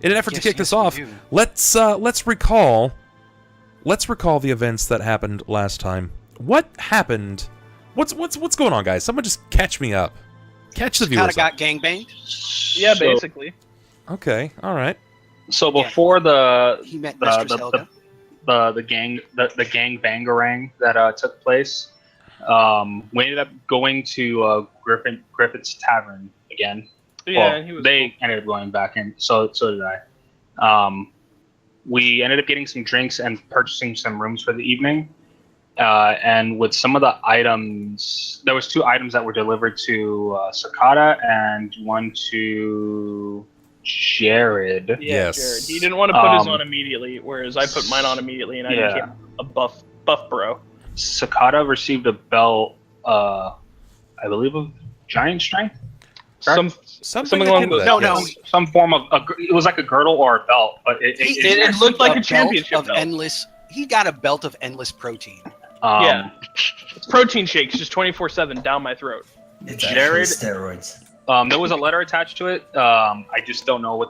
In an effort to kick this off, let's recall the events that happened last time. What happened? What's going on, guys? Someone just catch me up. Catch the viewers. Sakata got gangbanged. Yeah, basically. Okay, all right. So before he met Mistress Helga. the gang bangarang that took place, we ended up going to Griffith's Tavern again. Yeah, well, they ended up going back in. So did I. We ended up getting some drinks and purchasing some rooms for the evening. And with some of the items, there was 2 items that were delivered to Sakata and one to Jerrod. Yeah, yes. Jerrod. He didn't want to put his on immediately, whereas I put mine on immediately, and I became a buff bro. Sakata received a belt, I believe of giant strength. Something along those lines. No. Some form of it was like a girdle or a belt, but it looked like a championship belt. Endless. He got a belt of endless protein. Yeah, it's protein shakes just 24/7 down my throat. It's Jerrod, steroids. There was a letter attached to it. I just don't know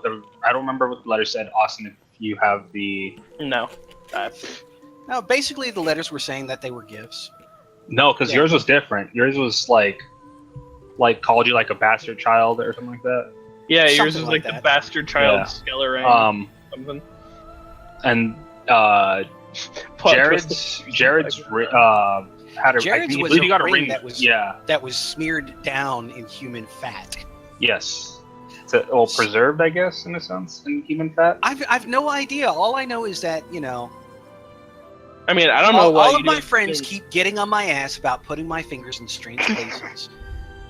I don't remember what the letter said. Austin, if you have the... No. No, basically the letters were saying that they were gifts. No, because yours was different. Yours was like called you like a bastard child or something like that. Yeah, yours Something was like like that. the bastard child Skellerang. Something. And Jerrod's had a... Jerrod's I was believe he got a ring ring. that was smeared down in human fat. Yes. Preserved, I guess, in a sense, in human fat. I've no idea. All I know is that, I mean, I don't know why all of my friends keep getting on my ass about putting my fingers in strange places.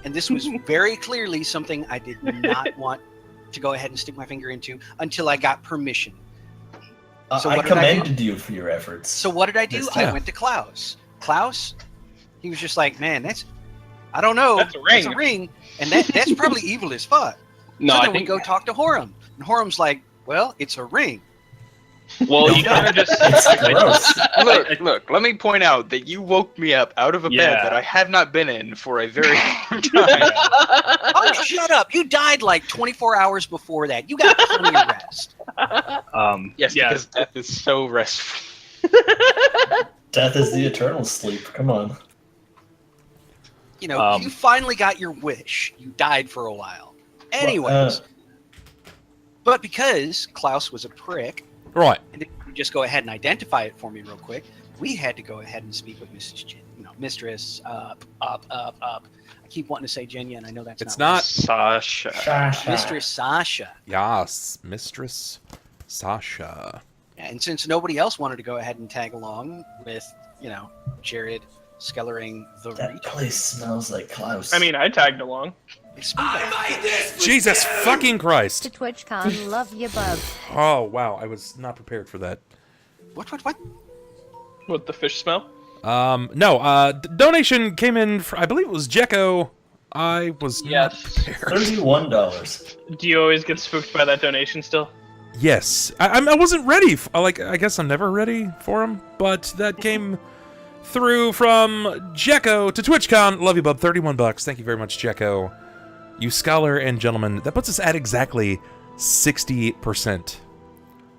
And this was very clearly something I did not want to go ahead and stick my finger into until I got permission. So I commended you for your efforts. So what did I do? I went to Klaus. Klaus, he was just like, man, I don't know. That's a ring. That's a ring. And that's probably evil as fuck. No, so I then think we go talk to Horam. And Horam's like, well, it's a ring. Well, you kind of just... It's Look, let me point out that you woke me up out of a bed that I have not been in for a very long time. Oh, shut up. You died like 24 hours before that. You got plenty of rest. Yes, because death is so restful. Death is the eternal sleep. Come on. You finally got your wish. You died for a while. Anyways. But because Klaus was a prick... Right. And if you just go ahead and identify it for me real quick, we had to go ahead and speak with Mistress up. I keep wanting to say Jenya, and I know that's it's not Sasha. Mistress Sasha. Yes, Mistress Sasha. And since nobody else wanted to go ahead and tag along with, Jerrod, Skellering, That place smells like Klaus. I mean, I tagged along. Jesus fucking Christ. To TwitchCon, love you, bub. Oh, wow. I was not prepared for that. What? What, the fish smell? No, donation came in, I believe it was Jekko. I was not prepared. $31. Do you always get spooked by that donation still? Yes. I wasn't ready. I guess I'm never ready for him, but that came through from Jekko to TwitchCon. Love you, bub. $31. Thank you very much, Jekko. You scholar and gentlemen. That puts us at exactly 60%.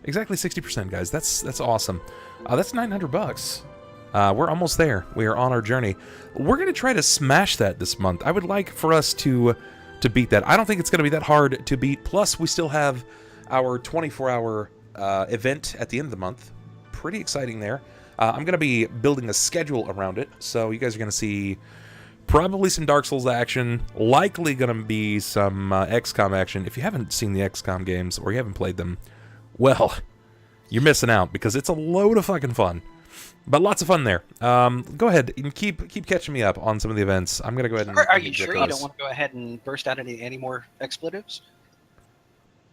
Exactly 60%, guys. That's awesome. That's $900. We're almost there. We are on our journey. We're going to try to smash that this month. I would like for us to beat that. I don't think it's going to be that hard to beat. Plus, we still have our 24-hour event at the end of the month. Pretty exciting there. I'm going to be building a schedule around it, so you guys are going to see probably some Dark Souls action, likely going to be some XCOM action. If you haven't seen the XCOM games or you haven't played them, well, you're missing out because it's a load of fucking fun. But lots of fun there. Go ahead and keep catching me up on some of the events. I'm going to go ahead and... Are you sure you don't want to go ahead and burst out any more expletives?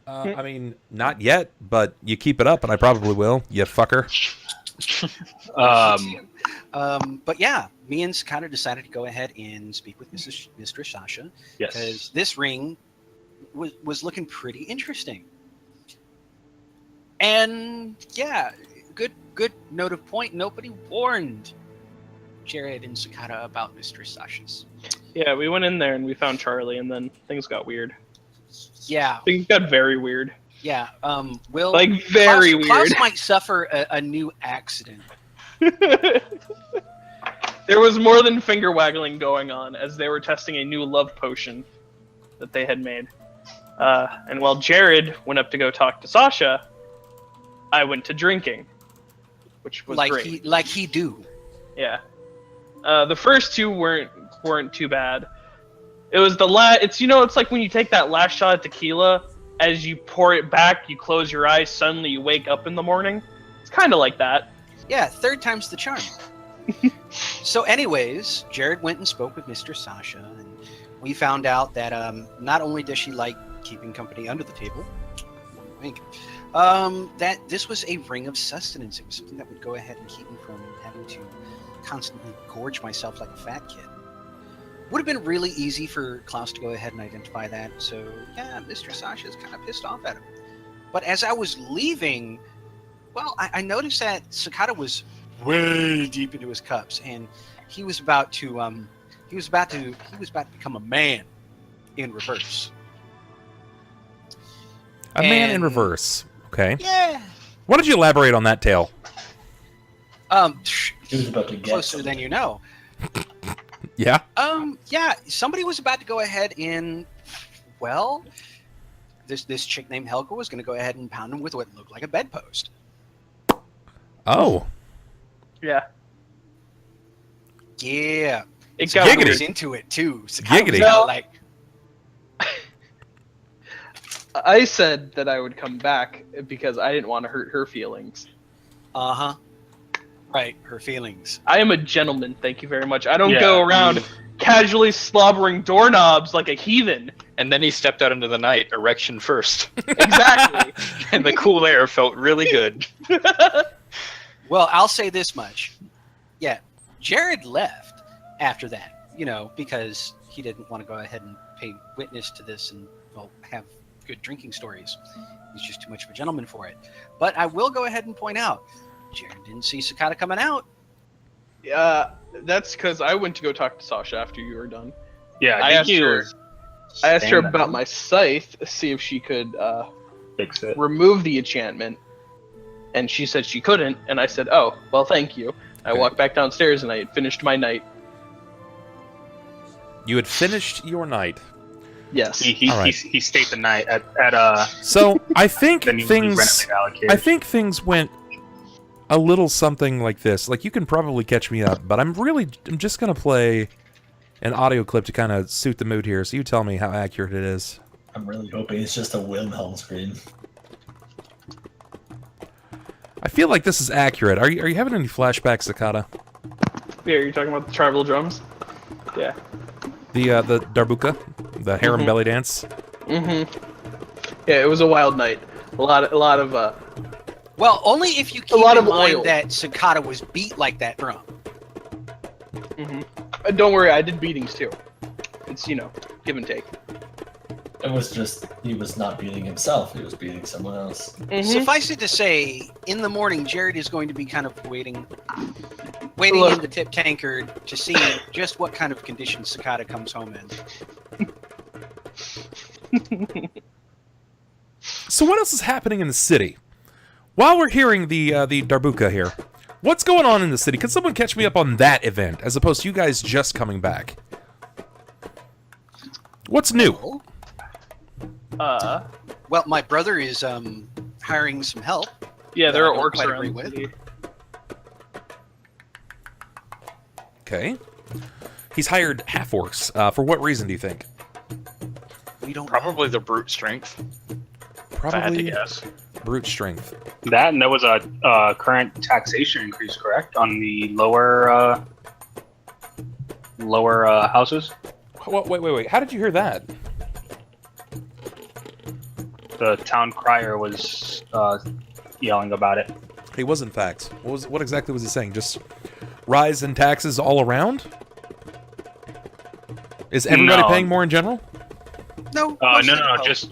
I mean, not yet, but you keep it up and I probably will, you fucker. But yeah, me and Sakata decided to go ahead and speak with Mistress Sasha. Yes. Because this ring was looking pretty interesting. And yeah, good note of point. Nobody warned Jerrod and Sakata about Mistress Sasha's. Yeah, we went in there and we found Charlie, and then things got weird. Yeah. Things got very weird. Yeah. Will Like, very Klaus, weird. Klaus might suffer a new accident. There was more than finger waggling going on as they were testing a new love potion that they had made. And while Jerrod went up to go talk to Sasha, I went to drinking, which was great. Like he do. Yeah. The first two weren't too bad. It was it's like when you take that last shot of tequila, as you pour it back, you close your eyes, suddenly you wake up in the morning. It's kind of like that. Yeah, third time's the charm. So anyways, Jerrod went and spoke with Mr. Sasha, and we found out that not only does she like keeping company under the table, wink, that this was a ring of sustenance. It was something that would go ahead and keep me from having to constantly gorge myself like a fat kid. Would have been really easy for Klaus to go ahead and identify that, so yeah, Mr. Sasha's kind of pissed off at him. But as I was leaving, well, I noticed that Sakata was way deep into his cups, and he was about to become a man in reverse. A man in reverse. Okay. Yeah. Why don't you elaborate on that tale? He was about to get Closer something. than you know. Yeah. Yeah, somebody was about to go ahead and, well, this chick named Helga was going to go ahead and pound him with what looked like a bedpost. Oh. Yeah. Yeah. It So got I Giggity. was into it too. So Giggity. no. Like, I said that I would come back because I didn't want to hurt her feelings. uh-huh. Right, her feelings. I am a gentleman, thank you very much. I don't Yeah, go around casually slobbering doorknobs like a heathen. And then he stepped out into the night, erection first. Exactly. And the cool air felt really good. Well, I'll say this much. Yeah, Jerrod left after that, because he didn't want to go ahead and pay witness to this and, well, have good drinking stories. He's just too much of a gentleman for it. But I will go ahead and point out, Jerrod didn't see Sakata coming out. That's because I went to go talk to Sasha after you were done. Yeah, I think asked he her- was I asked her standing about there. my scythe, see if she could Fix it. remove the enchantment, and she said she couldn't, and I said, oh, well, thank you. I Okay. walked back downstairs and I had finished my night. You had finished your night. Yes. He All right. he stayed the night at So I think the newly things. renovated allocation. I think things went a little something like this. Like, you can probably catch me up, but I'm just gonna play an audio clip to kind of suit the mood here. So you tell me how accurate it is. I'm really hoping it's just a Wilhelm scream. I feel like this is accurate. Are you having any flashbacks, Sakata? Yeah, you're talking about the tribal drums? Yeah. The darbuka, the harem belly dance. Mm-hmm. Yeah, it was a wild night. A lot of Well, only if you keep lot in of mind oil. that Sakata was beat like that drum. don't worry, I did beatings too. It's, give and take. It was just, he was not beating himself, he was beating someone else. Suffice it to say, in the morning, Jerrod is going to be kind of waiting Look. in the tip tankard to see just what kind of condition Sakata comes home in. So what else is happening in the city? While we're hearing the darbuka here, what's going on in the city? Can someone catch me up on that event, as opposed to you guys just coming back? What's new? Well, my brother is hiring some help. Yeah, there I are don't orcs quite around agree the with. city. Okay. He's hired half-orcs. For what reason, do you think? We don't Probably the brute strength. If I had to Probably guess. brute strength. That, and there was a current taxation increase, correct, on the lower houses. Wait. How did you hear that? The town crier was yelling about it. He was, in fact. What exactly was he saying? Just rise in taxes all around? Is everybody No. paying more in general? No. No, just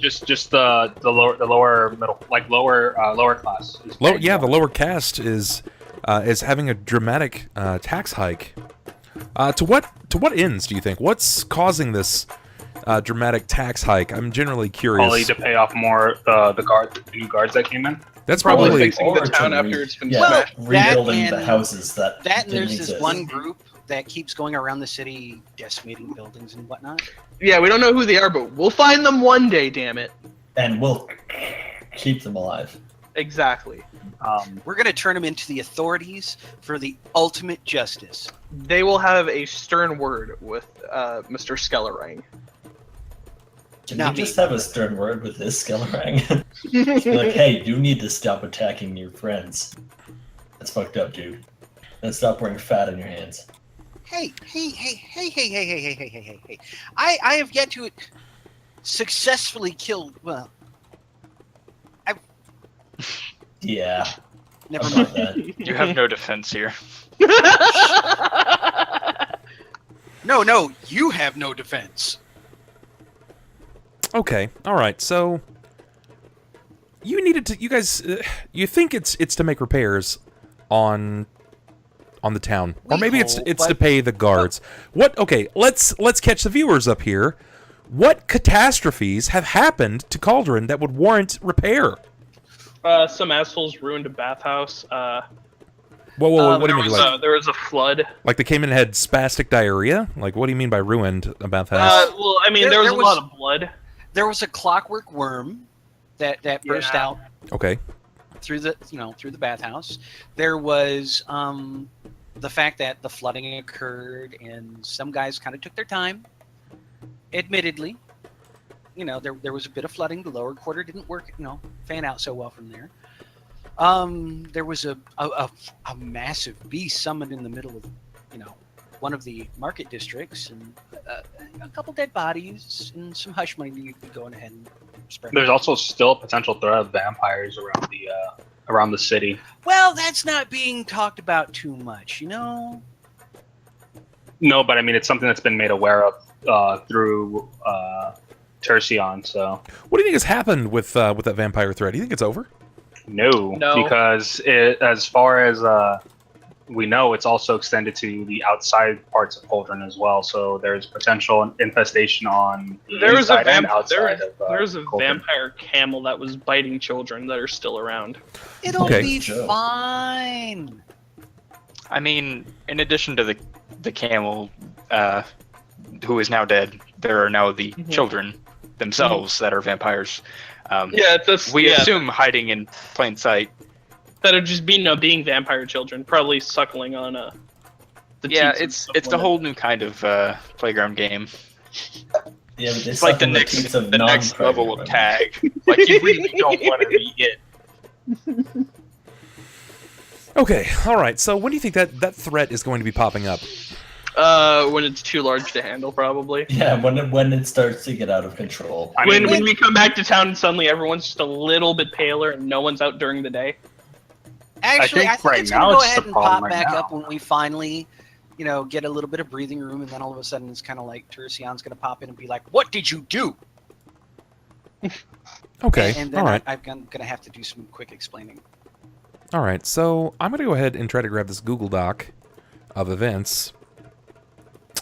the lower middle, like lower class. is paying The more. lower caste is having a dramatic tax hike. To what ends do you think? What's causing this dramatic tax hike. I'm generally Probably curious. to pay off more the new guards that came in. That's Probably probably fixing the Or to town after it's been yeah, smashed. rebuilding the and- houses that That and didn't there's this exist. one group that keeps going around the city decimating buildings and whatnot. Yeah, we don't know who they are, but we'll find them one day. Damn it! And we'll keep them alive. Exactly. We're going to turn them into the authorities for the ultimate justice. They will have a stern word with Mr. Skellerang. Can Not we just me. have a stern word with this Skellerang? Like, hey, you need to stop attacking your friends. That's fucked up, dude. And stop wearing fat in your hands. Hey. I have yet to successfully kill. Well, Yeah. never About mind. that. You have no defense here. No, you have no defense. okay. All right. So you needed to. You guys, you think it's to make repairs on the town, or We maybe hope, it's to but- pay the guards. What? Okay. Let's catch the viewers up here. What catastrophes have happened to Cauldron that would warrant repair? Some assholes ruined a bathhouse. Whoa! What do There you mean? was, Like, there was a flood. like they came in and had spastic diarrhea? Like, what do you mean by ruined a bathhouse? Well, I mean, There- there was there a lot of blood. There was a clockwork worm that burst Yeah. out Okay. through the bathhouse. There was the fact that the flooding occurred and some guys kind of took their time. Admittedly, there was a bit of flooding. The lower quarter didn't work, fan out so well from there. There was a massive beast summoned in the middle of, one of the market districts, and a couple dead bodies and some hush money you could go ahead and spread. There's also still a potential threat of vampires around the city. Well, that's not being talked about too much, No, but I mean it's something that's been made aware of through Tercion. So What do you think has happened with that vampire threat? Do you think it's over? no, because as far as we know, it's also extended to the outside parts of Cauldron as well. So there's potential infestation on the There was a inside and there outside of was a Cauldron. vampire camel that was biting children that are still around. It'll Okay. be Joe. fine. I mean, in addition to the camel, who is now dead, there are now the children themselves that are vampires. Yeah, that's We assume hiding in plain sight. that are just being vampire children, probably suckling on the Yeah, teats of it's the women. whole new kind of playground game. Yeah, but they It's like suck the on next teats of the next level non-predator of women. tag. Like you really don't want to be it. Okay. All right. So when do you think that threat is going to be popping up? When it's too large to handle, probably. Yeah, when it starts to get out of control. I mean, When we come back to town and suddenly everyone's just a little bit paler and no one's out during the day. Actually, I think think right it's now going to go it's the ahead and problem pop right back now. up when we finally, get a little bit of breathing room, and then all of a sudden it's kind of like Tercion's going to pop in and be like, "What did you do?" Okay. And then All right. I'm going to have to do some quick explaining. All right. So I'm going to go ahead and try to grab this Google Doc of events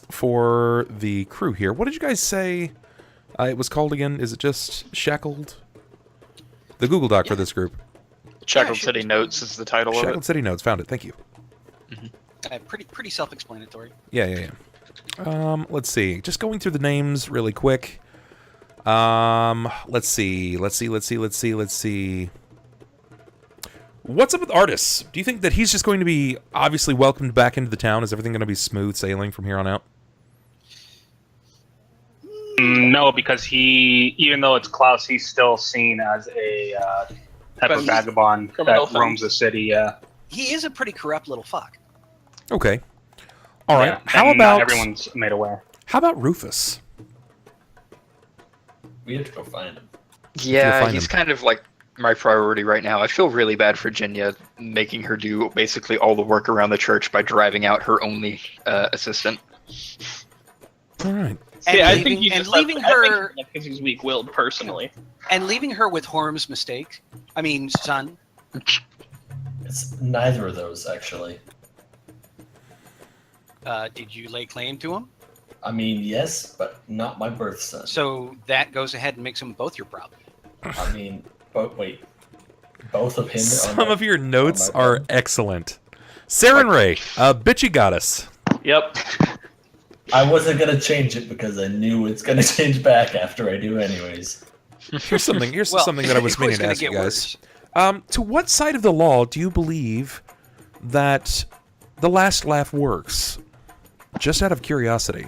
for the crew here. What did you guys say it was called again? Is it just Shackled? The Google Doc for this group. Shackled sure. City Notes is the title of Shackled it. City Notes. Found it. Thank you. Pretty self-explanatory. Yeah. Let's see. Just going through the names really quick. Let's see. What's up with Artis? Do you think that he's just going to be obviously welcomed back into the town? Is everything going to be smooth sailing from here on out? no, because even though it's Klaus, he's still seen as a type of vagabond Criminal that roams the city. Yeah. He is a pretty corrupt little fuck. Okay. All right. Yeah, How and not about everyone's made aware? How about Rufus? We have to go find him. Yeah, find he's him. kind of like my priority right now. I feel really bad for Jinya, making her do basically all the work around the church by driving out her only assistant. All right. See, I leaving- think he and just leaving her because he's weak-willed, personally. and leaving her with Horam's mistake. I mean, son. It's neither of those, actually. Did you lay claim to him? I mean, yes, but not my birth son. So that goes ahead and makes them both your problem. I mean, but wait, both of him. Some of your notes are excellent. Saren Ray, bitchy goddess. Yep. I wasn't gonna change it because I knew it's gonna change back after I do, anyways. Here's something that I was it meaning to gonna ask you get guys. worse. To what side of the law do you believe that the last laugh works? Just out of curiosity.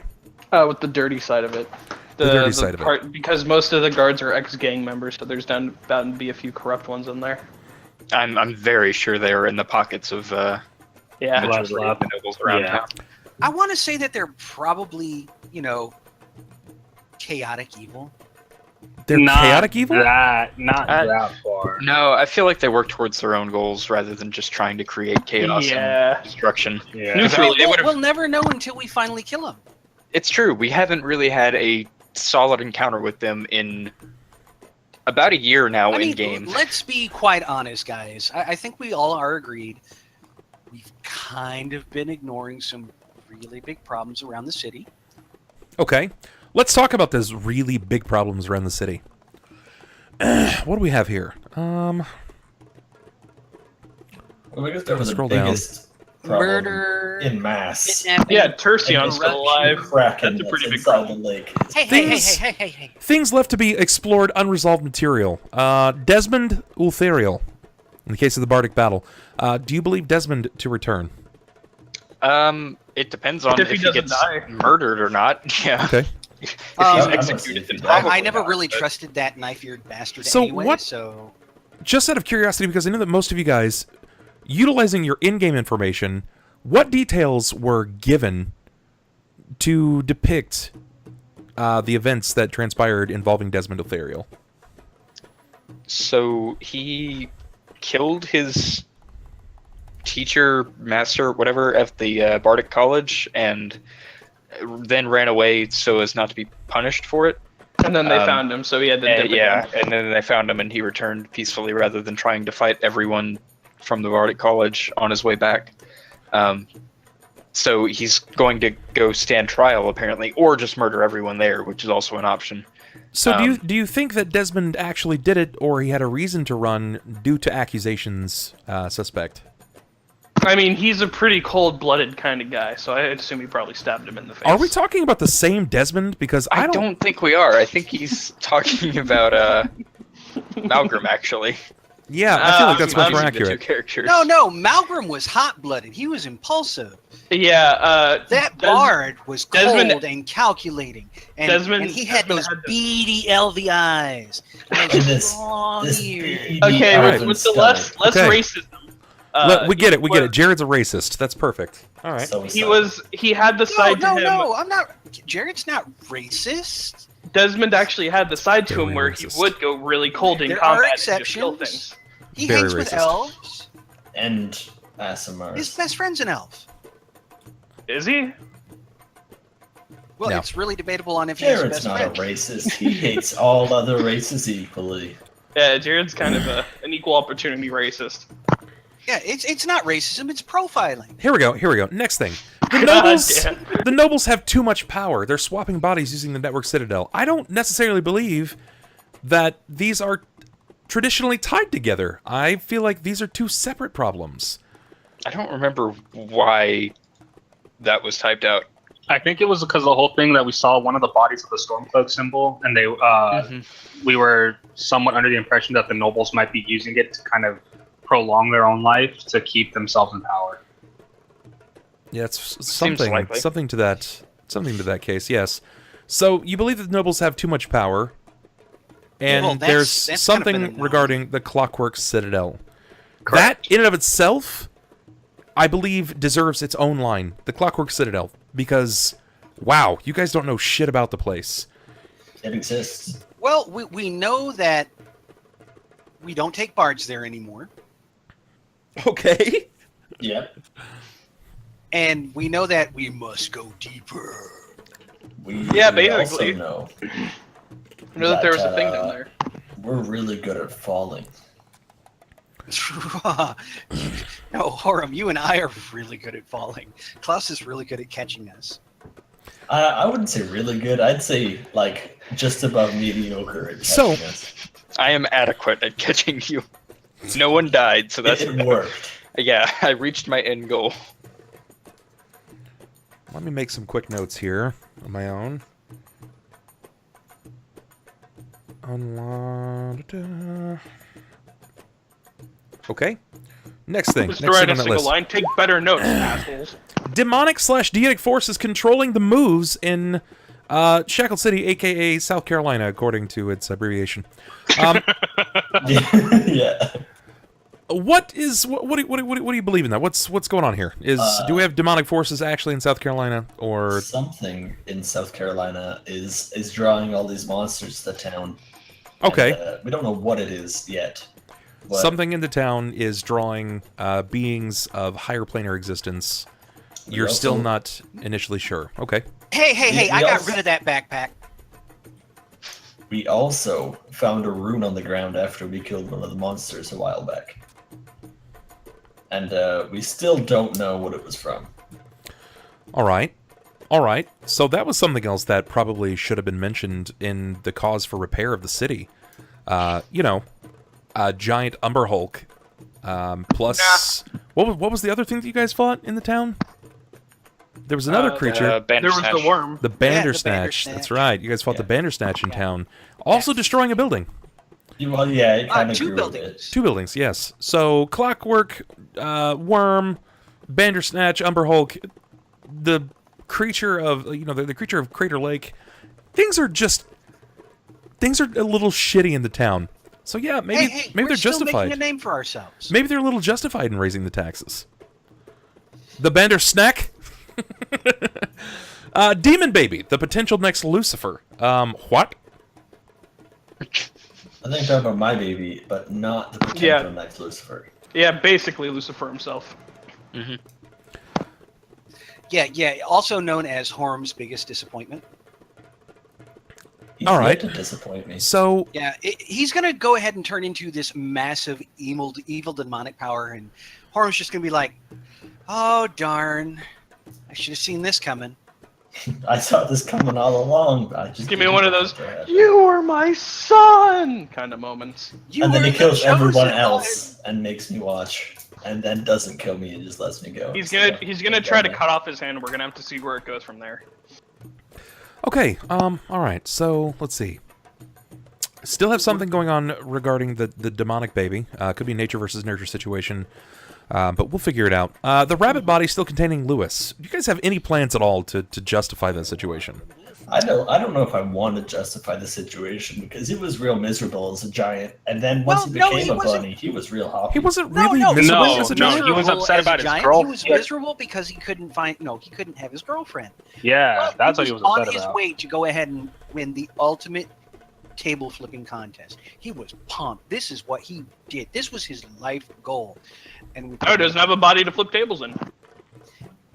With the dirty side of it. The dirty side of it. Because most of the guards are ex-gang members, so there's bound to be a few corrupt ones in there. I'm very sure they are in the pockets of Yeah. the nobles around town. I want to say that they're probably, chaotic evil. They're chaotic evil? Not that far. No, I feel like they work towards their own goals rather than just trying to create chaos and destruction. Yeah. Neutrally, they would've- We'll never know until we finally kill them. It's true. We haven't really had a solid encounter with them in about a year now in game. Let's be quite honest, guys. I think we all are agreed. We've kind of been ignoring some really big problems around the city. Okay. Let's talk about those really big problems around the city. What do we have here? Well, I guess that was the Scroll down. biggest problem Murder, in mass. kidnapping. Yeah, Tercion's still alive. Kraken That's a pretty big inside problem. the lake. Hey. Things left to be explored, unresolved material. Desmond Ultherial, in the case of the Bardic battle. Do you believe Desmond to return? It depends on If he if he doesn't gets die. murdered or not. Yeah. Okay. If he's I'm gonna executed, see then if he probably I never not, really but- trusted that knife-eared bastard So anyway, what- so... Just out of curiosity, because I know that most of you guys, utilizing your in-game information, what details were given to depict the events that transpired involving Desmond Ultherial? So he killed his teacher, master, whatever, at the Bardic College, and then ran away so as not to be punished for it. And then they found him, so he had to dip Yeah, again. and then they found him, and he returned peacefully rather than trying to fight everyone from the Bardic College on his way back. So he's going to go stand trial, apparently, or just murder everyone there, which is also an option. So do you think that Desmond actually did it, or he had a reason to run due to accusations suspect? I mean, he's a pretty cold-blooded kind of guy, so I assume he probably stabbed him in the face. Are we talking about the same Desmond? Because I don't think we are. I think he's talking about Malcolm, actually. Yeah, I feel like that's much more confusing the two accurate. characters. No, Malcolm was hot-blooded. He was impulsive. Yeah, That bard was cold Desmond- and calculating. And, Desmond- and he had Desmond those had the- beady, elvy eyes. And And those long this ears. BED Okay, Alright. with the less Okay. racism. We get it. Jared's a racist. That's perfect. All right. He had the side to him. No, I'm not. Jared's not racist. Desmond actually had the side to Very him where racist. he would go really cold in There combat are and just kill exceptions. things. He Very hangs with racist. elves. and His Asimars. best friend's an elf. Is he? Well, No. it's really debatable on if he's his Jared's best not friend. a racist. He hates all other races equally. Yeah, Jared's kind of an equal opportunity racist. Yeah, it's not racism. It's profiling. Here we go. Next thing. The God nobles, damn. the nobles have too much power. They're swapping bodies using the network citadel. I don't necessarily believe that these are traditionally tied together. I feel like these are two separate problems. I don't remember why that was typed out. I think it was because of the whole thing that we saw one of the bodies of the Stormcloak symbol, and we were somewhat under the impression that the nobles might be using it to kind of prolong their own life to keep themselves in power. Yeah, it's Seems likely. something to that case. Yes. So you believe that the nobles have too much power, and Well, there's that's kind of been something a no. regarding the Clockwork Citadel. Correct. That, in and of itself, I believe deserves its own line. The Clockwork Citadel, because wow, you guys don't know shit about the place. It exists. Well, we know that we don't take bards there anymore. Okay. Yep. And we know that we must go deeper. Yeah, we basically. Also know I know that there was a thing down there. we're really good at falling. No, Horam, you and I are really good at falling. Klaus is really good at catching us. I wouldn't say really good. I'd say like just above mediocre at So- catching us. I am adequate at catching you. No one died, so that's It worked. yeah. I reached my end goal. Let me make some quick notes here on my own. Okay. Next thing. Mr. Next Write thing a on that single list. line. Take better notes, assholes. Demonic/deitic forces controlling the moves in Shackled City, aka South Carolina, according to its abbreviation. Yeah. What do you believe in that? What's going on here? Do we have demonic forces actually in South Carolina, or Something in South Carolina is drawing all these monsters to the town. okay? And, we don't know what it is yet. But Something in the town is drawing beings of higher planar existence. You're also- still not initially sure. Okay. Hey, We I got also- rid of that backpack. We also found a rune on the ground after we killed one of the monsters a while back. And we still don't know what it was from. All right. All right. So that was something else that probably should have been mentioned in the cause for repair of the city. You know, a giant Umber Hulk. Plus, what was the other thing that you guys fought in the town? There was another creature. There was the worm. The Bandersnatch. That's right. You guys fought the Bandersnatch in town. Also destroying a building. Well, yeah, it kind of Two grew a buildings. bit. Two buildings, yes. So, Clockwork, Worm, Bandersnatch, Umber Hulk, the creature of, the creature of Crater Lake. Things are a little shitty in the town. So yeah, maybe we're they're still justified. making a name for ourselves. Maybe they're a little justified in raising the taxes. The Bandersnack? Demon Baby, the potential next Lucifer. What? I think talking about my baby, but not the potential Yeah. next Lucifer. Yeah, basically Lucifer himself. Yeah. Also known as Horam's biggest disappointment. He's All yet right. to disappoint me. So, Yeah, he's gonna go ahead and turn into this massive evil demonic power, and Horam's just gonna be like, "Oh darn, I should have seen this coming." I saw this coming all along. But I just Give me didn't one of know those, it happened. you are my son kind of moments. You And then were he the kills everyone chosen else and makes me watch, and then doesn't kill me and just lets me go. He's So, gonna try to cut off his hand. We're gonna have to see where it goes from there. okay, all right, so, let's see. Still have something going on regarding the demonic baby. Could be nature versus nurture situation, but we'll figure it out. The rabbit body still containing Lewis. Do you guys have any plans at all to justify that situation? I don't know if I want to justify the situation because he was real miserable as a giant, and then once he Well, no, became he a wasn't- bunny, he was real happy. He wasn't No, really no, miserable no, as a no, giant? he was Miserable upset as about a his giant. girl. He was miserable because he couldn't have his girlfriend. Yeah, But that's what he was on upset his about. way to go ahead and win the ultimate table flipping contest. He was pumped. This is what he did. This was his life goal. And Oh, doesn't have a body to flip tables in.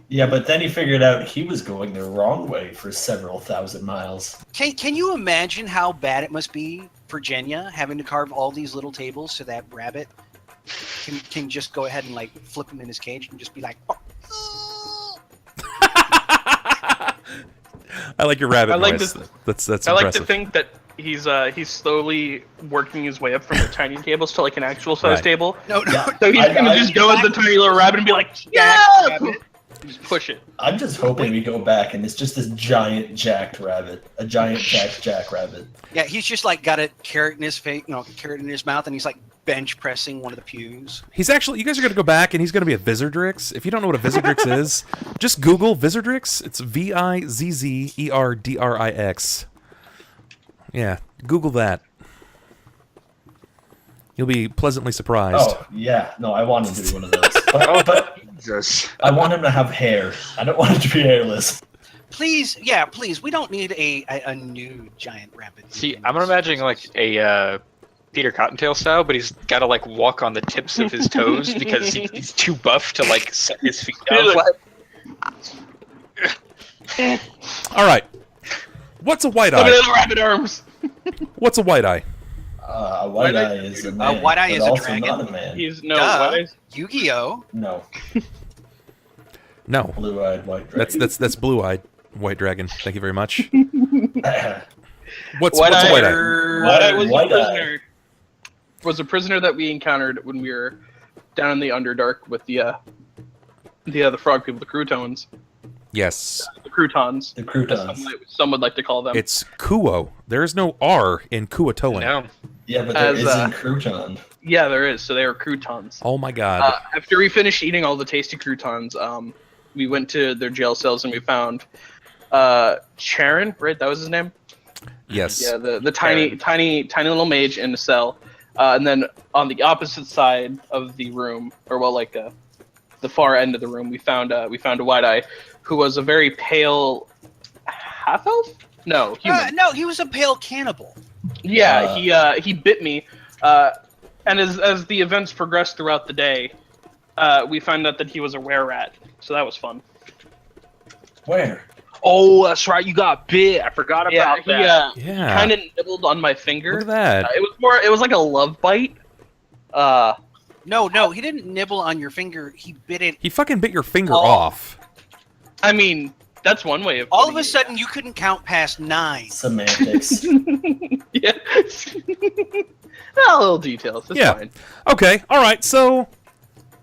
Yeah, but then he figured out he was going the wrong way for several thousand miles. Can you imagine how bad it must be for Jenya having to carve all these little tables so that rabbit can just go ahead and like flip him in his cage and just be like, oh. I like your rabbit I like noise. That's I like impressive. to think that he's slowly working his way up from the tiny tables to like an actual size Right. table. No, no. Yeah. So he's I- gonna I- just go as the tiny little rabbit and be like, yeah, Rabbit. just push it. I'm just hoping we go back and it's just this giant jacked rabbit, a giant jack rabbit. Yeah, he's just like got a carrot in his face, carrot in his mouth, and he's like bench pressing one of the pews. He's actually, you guys are going to go back and he's going to be a Vizardrix. If you don't know what a Vizardrix is, just Google Vizardrix. It's Vizzerdrix. Yeah, Google that. You'll be pleasantly surprised. Oh, yeah. No, I want him to be one of those. But Jesus. I want him to have hair. I don't want him to be hairless. Please, please. We don't need a new giant rabbit. See, I'm imagining like a Peter Cottontail style, but he's got to like walk on the tips of his toes because he's too buff to like set his feet down flat. All right. What's a white Look at eye? those rabbit arms. What's a white eye? A white eye is a man. white eye but is a also dragon. not a man. He's no. Duh. What is? Yu-Gi-Oh. No, No, blue-eyed white dragon. that's blue-eyed. White Dragon. Thank you very much. Uh, What's a White Eye? White-Eye was White a Eye. prisoner. Was a prisoner that we encountered when we were down in the Underdark with the frog people, the croutons. Yes. The croutons. The As croutons. some would like to call them. It's Kuo. There is no R in Kuatoan. No. Yeah, but there As, isn't crouton. Yeah, there is. So they are croutons. Oh my god. After we finished eating all the tasty croutons, we went to their jail cells and we found Charon, right? That was his name? Yes. Yeah, the tiny little mage in the cell. And then on the opposite side of the room, or well, like the far end of the room, we found a White Eye, who was a very pale half elf. No, human. No, he was a pale cannibal. Yeah, he bit me. And as the events progressed throughout the day, we found out that he was a were-rat. So that was fun. Where? Oh, that's right. You got bit. I forgot about that. He Yeah. kind of nibbled on my finger. Look at that. It was like a love bite. No, he didn't nibble on your finger. He bit it. He fucking bit your finger Oh. off. I mean, that's one way of. All of putting a it. sudden, you couldn't count past 9. Semantics. Yeah. Well, little details. It's Yeah. fine. Okay. All right. So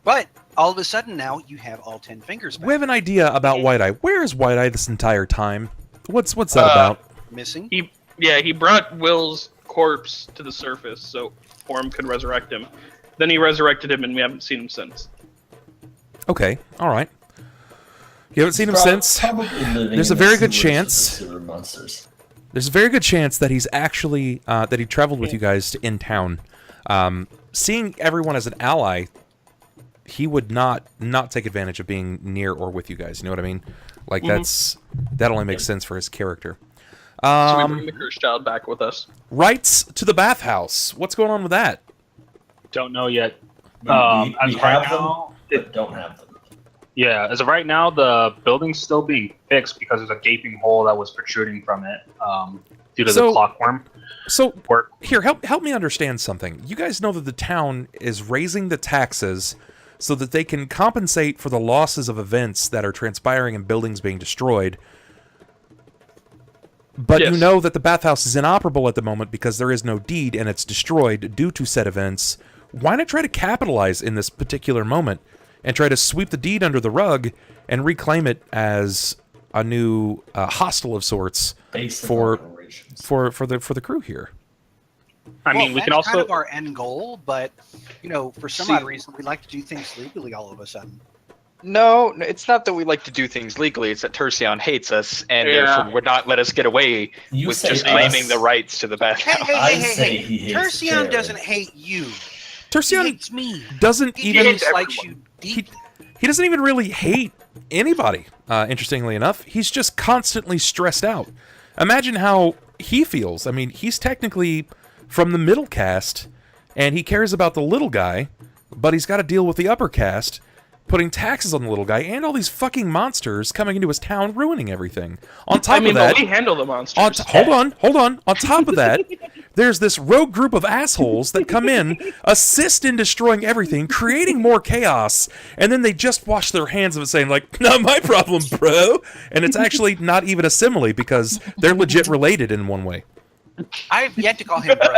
But all of a sudden now, you have all 10 fingers back. we have an idea about White Eye. Where is White Eye this entire time? What's that about? Missing. He brought Will's corpse to the surface so Horam could resurrect him. Then he resurrected him, and we haven't seen him since. Okay. All right. You haven't seen him Prob- since. Probably living There's in a very the good sewers chance- with the sewer monsters. There's a very good chance that he's actually that he traveled with you guys to in town. Seeing everyone as an ally, he would not take advantage of being near or with you guys. You know what I mean? Like that only makes sense for his character. So we bring the cursed child back with us. Rights to the bathhouse. What's going on with that? Don't know yet. We As of right have them, now, but don't have them. yeah, as of right now, the building's still being fixed because there's a gaping hole that was protruding from it due to the clockworm. So Work. here, help me understand something. You guys know that the town is raising the taxes so that they can compensate for the losses of events that are transpiring and buildings being destroyed. But Yes. you know that the bathhouse is inoperable at the moment because there is no deed and it's destroyed due to said events. Why not try to capitalize in this particular moment and try to sweep the deed under the rug and reclaim it as a new hostel of sorts Base of for operations. for the crew here? I mean, we that's can also. kind of our end goal, but for some See- odd reason, we like to do things legally all of a sudden. No, it's not that we like to do things legally. It's that Tercion hates us and Yeah. therefore would not let us get away You with say just us. claiming the rights to the bathhouse. Hey, say he hates Tercion Jerrod. doesn't hate you. He Tercion hates me. doesn't He even dislikes you deep. he doesn't even really hate anybody. Interestingly enough, he's just constantly stressed out. Imagine how he feels. I mean, he's technically from the middle caste, and he cares about the little guy, but he's got to deal with the upper caste, putting taxes on the little guy, and all these fucking monsters coming into his town, ruining everything. On top of that, but we handle the monsters. hold on. On top of that, there's this rogue group of assholes that come in, assist in destroying everything, creating more chaos, and then they just wash their hands of it, saying like, "Not my problem, bro." And it's actually not even a simile because they're legit related in one way. I've yet to call him bro.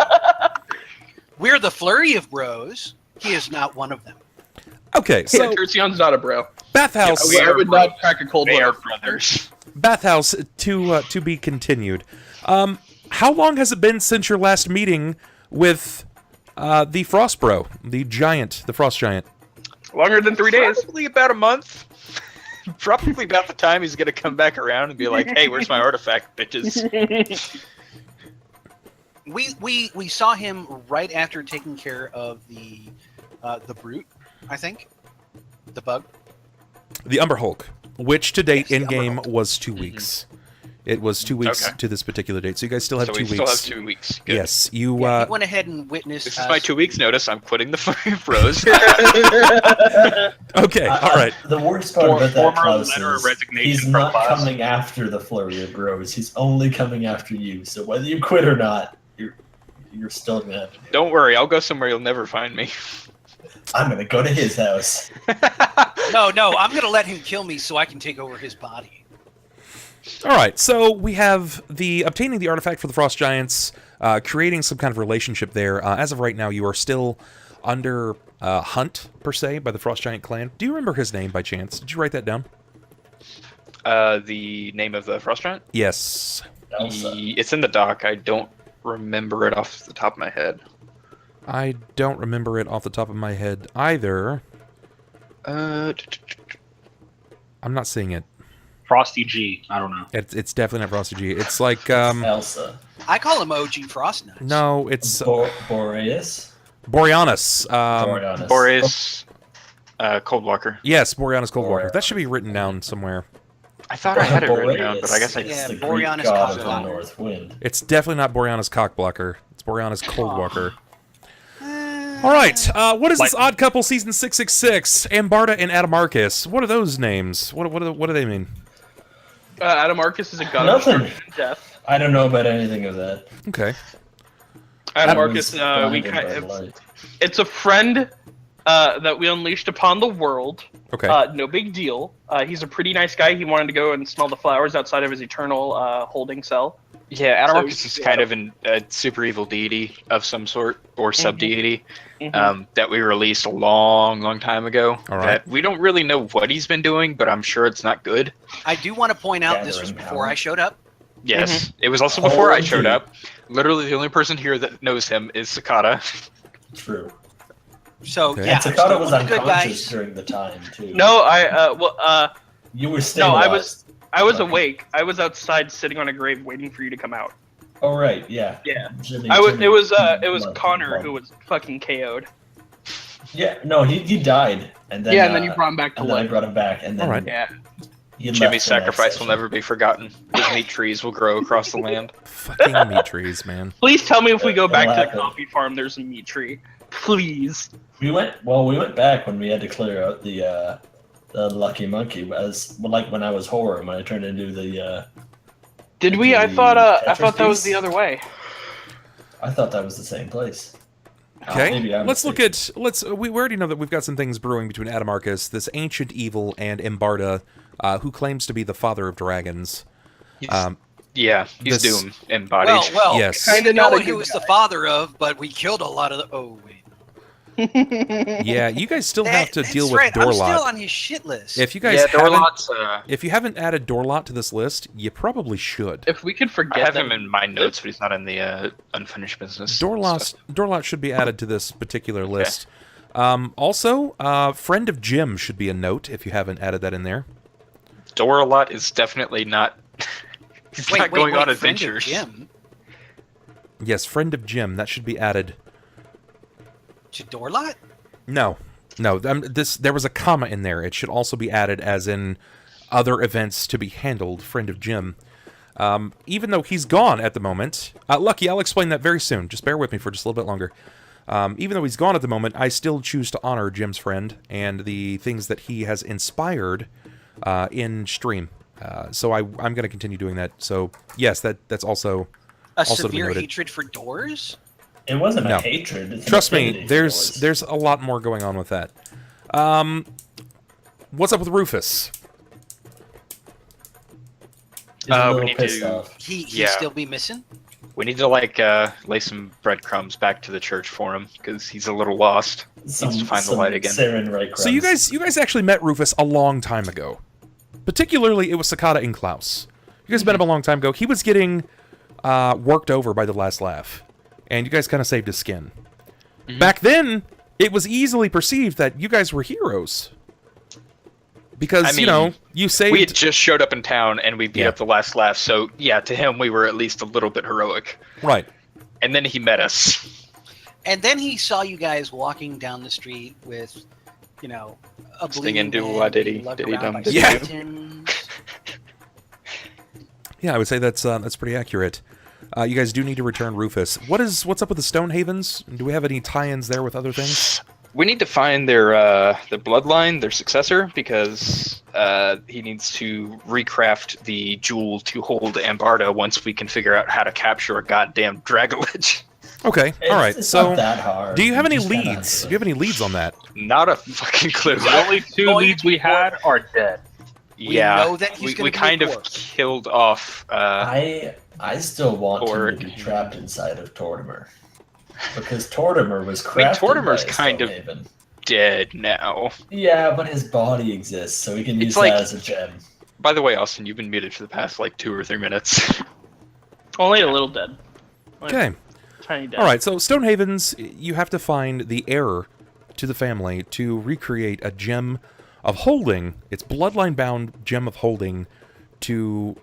We're the flurry of bros. He is not one of them. Okay, so Tercion's not a bro. bathhouse, I would not crack a cold They one. are brothers. bathhouse to be continued. How long has it been since your last meeting with the Frost Bro, the Frost Giant? Longer than 3 days. Probably about a month. Probably about the time he's gonna come back around and be like, "Hey, where's my artifact, bitches?" We saw him right after taking care of the brute, I think, the bug. The Umber Hulk, which to date Yes, in the Umber game Hulk. was 2 weeks. It was 2 weeks Okay. to this particular date, so you guys still have So 2 we weeks. still have 2 weeks. Good. Yes, you. Yeah, he went ahead and witnessed. This is my 2 weeks notice. I'm quitting the Fire Bros. Okay, all right. The worst part For- about that, former Klaus, letter of is resignation he's from not Klaus. coming after the flurry of bros. He's only coming after you. So whether you quit or not, you're still gonna have to do it. Don't worry, I'll go somewhere you'll never find me. I'm gonna go to his house. No, I'm gonna let him kill me so I can take over his body. All right, so we have the obtaining the artifact for the Frost Giants, creating some kind of relationship there. As of right now, you are still under hunt, per se, by the Frost Giant clan. Do you remember his name by chance? Did you write that down? The name of the Frost Giant? Yes. It's in the doc. I don't remember it off the top of my head. I don't remember it off the top of my head either. I'm not seeing it. Frosty G. I don't know. It's definitely not Frosty G. It's like Elsa. I call him OG Frost Nuts. no, it's Boreas. Boreanaz. Boreanaz. Boreas Coldwalker. Yes, Boreanaz Coldwalker. Boreanaz. That should be written down somewhere. I thought I had it written down, but I guess I It's Yeah, the Boreanaz Greek god of the Cockblocker. north wind. It's definitely not Boreanaz Cockblocker. It's Boreanaz Coldwalker. All right, what is this Odd Couple Season 666? Ambarda and Adamarcus. What are those names? What do they mean? Adamarcus is a god of Nothing. destruction and death. I don't know about anything of that. Okay. Adamarcus, Blinded by light. it's a friend that we unleashed upon the world. Okay. No big deal. He's a pretty nice guy. He wanted to go and smell the flowers outside of his eternal holding cell. Yeah, Adamarcus So, is kind of a super evil deity of some sort, or sub-deity, that we released a long time ago. All right. That we don't really know what he's been doing, but I'm sure it's not good. I do want to point out this was Gathering before power. I showed up. Yes, it was also before I showed dude. up. Literally, the only person here that knows him is Sakata. True. So Okay. yeah, And Sakata I'm was still one of the good unconscious guys. during the time too. No, You were no, stabilized. I was Okay. awake. I was outside sitting on a grave waiting for you to come out. Oh right, yeah. Yeah. Jimmy, It was Blood, Connor Blood. who was fucking KO'd. Yeah, no, he died, and then Yeah, and then you brought him back to and then I life. brought him back, and then All right. Yeah. he left Jimmy's the next sacrifice will session. never be forgotten. His meat trees will grow across the land. Fucking meat trees, man. Please tell me if we go back to lack the of- coffee farm, there's a meat tree. Please. We went back when we had to clear out the lucky monkey, as like when I was Horam, when I turned into the. Did we? I The thought Tetris that was piece? the other way. I thought that was the same place. Okay, Maybe I'm let's look mistaken. at we already know that we've got some things brewing between Adamarcus, this ancient evil, and Ambarda, who claims to be the father of dragons. Yeah, he's This- Doom embodied. Well, Yes. Kinda know not a who he good was guy. the father of, but we killed a lot of the. Oh wait, Yeah, you guys still have to That's deal with right. I'm still Dorlot. on his shit list. If you guys yeah, haven't, Dorlot's, if you haven't added Dorlot to this list, you probably should. If we could I forget have that him in my notes, but he's not in the unfinished business. Dorlot should be added to this particular list. Also, friend of Jim should be a note if you haven't added that in there. Dorlot is definitely not. He's not going on friend of adventures. Jim Yes, friend of Jim, that should be added. to Dorlot. No, there was a comma in there. It should also be added as in other events to be handled, friend of Jim. Even though he's gone at the moment. Lucky, I'll explain that very soon. Just bear with me for just a little bit longer. Even though he's gone at the moment, I still choose to honor Jim's friend and the things that he has inspired in stream. So I'm going to continue doing that. So yes, that's also A also to be severe noted. hatred for doors. It wasn't No. a hatred. It's an Trust me, affinity for yours. there's a lot more going on with that. What's up with Rufus? He's a we little need pissed to- off. He Yeah. still be missing. We need to lay some breadcrumbs back to the church for him because he's a little lost. Needs to find the light again. Sarin right So you guys actually met Rufus a long time ago. Particularly, it was Sakata and Klaus. You guys met him a long time ago. He was getting worked over by the last laugh, and you guys kind of saved his skin. Back then, it was easily perceived that you guys were heroes. Because, I you mean, know, you saved... We had just showed up in town and we beat Yeah. up the last laugh, so yeah, to him we were at least a little bit heroic. Right. And then he met us. And then he saw you guys walking down the street with, you know, a Singing bleeding do head, diddy, being lugged diddy around dum by diddy dum. skeletons. Yeah, I would say that's pretty accurate. You guys do need to return Rufus. What's up with the Stonehavens? Do we have any tie-ins there with other things? We need to find their bloodline, their successor, because he needs to recraft the jewel to hold Ambarda once we can figure out how to capture a goddamn Dragolich. Okay, all right. It's So, not that hard. do you have any just kinda leads? Do you have any leads on that? Not a fucking clue. The only two Going leads we had are dead. Yeah, know that he's we gonna be a kind of dwarf. killed off. I still want him Torg. to be trapped inside of Tortimer. Because Tortimer was I mean, crafted Tortimer's by a kind of Stonehaven. dead now. Yeah, but his body exists, so we can use It's like- that as a gem. By the way, Austin, you've been muted for the past like 2 or 3 minutes. Only a little dead. Like, Okay. Tiny dead. All right, so Stonehavens, you have to find the heir to the family to recreate a gem of holding. It's bloodline-bound gem of holding to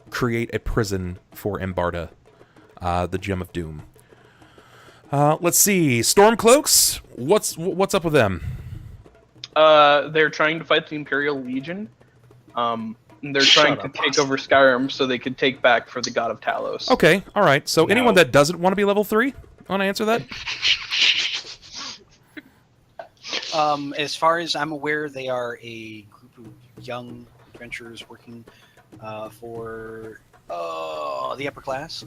create a prison for Embarda, the gem of doom. Let's see, Stormcloaks. What's up with them? They're trying to fight the Imperial Legion. They're trying to take over Skyrim so they could take back for the God of Talos. Okay, all right. So No. anyone that doesn't want to be level 3, want to answer that? As far as I'm aware, they are a group of young adventurers working for the upper class.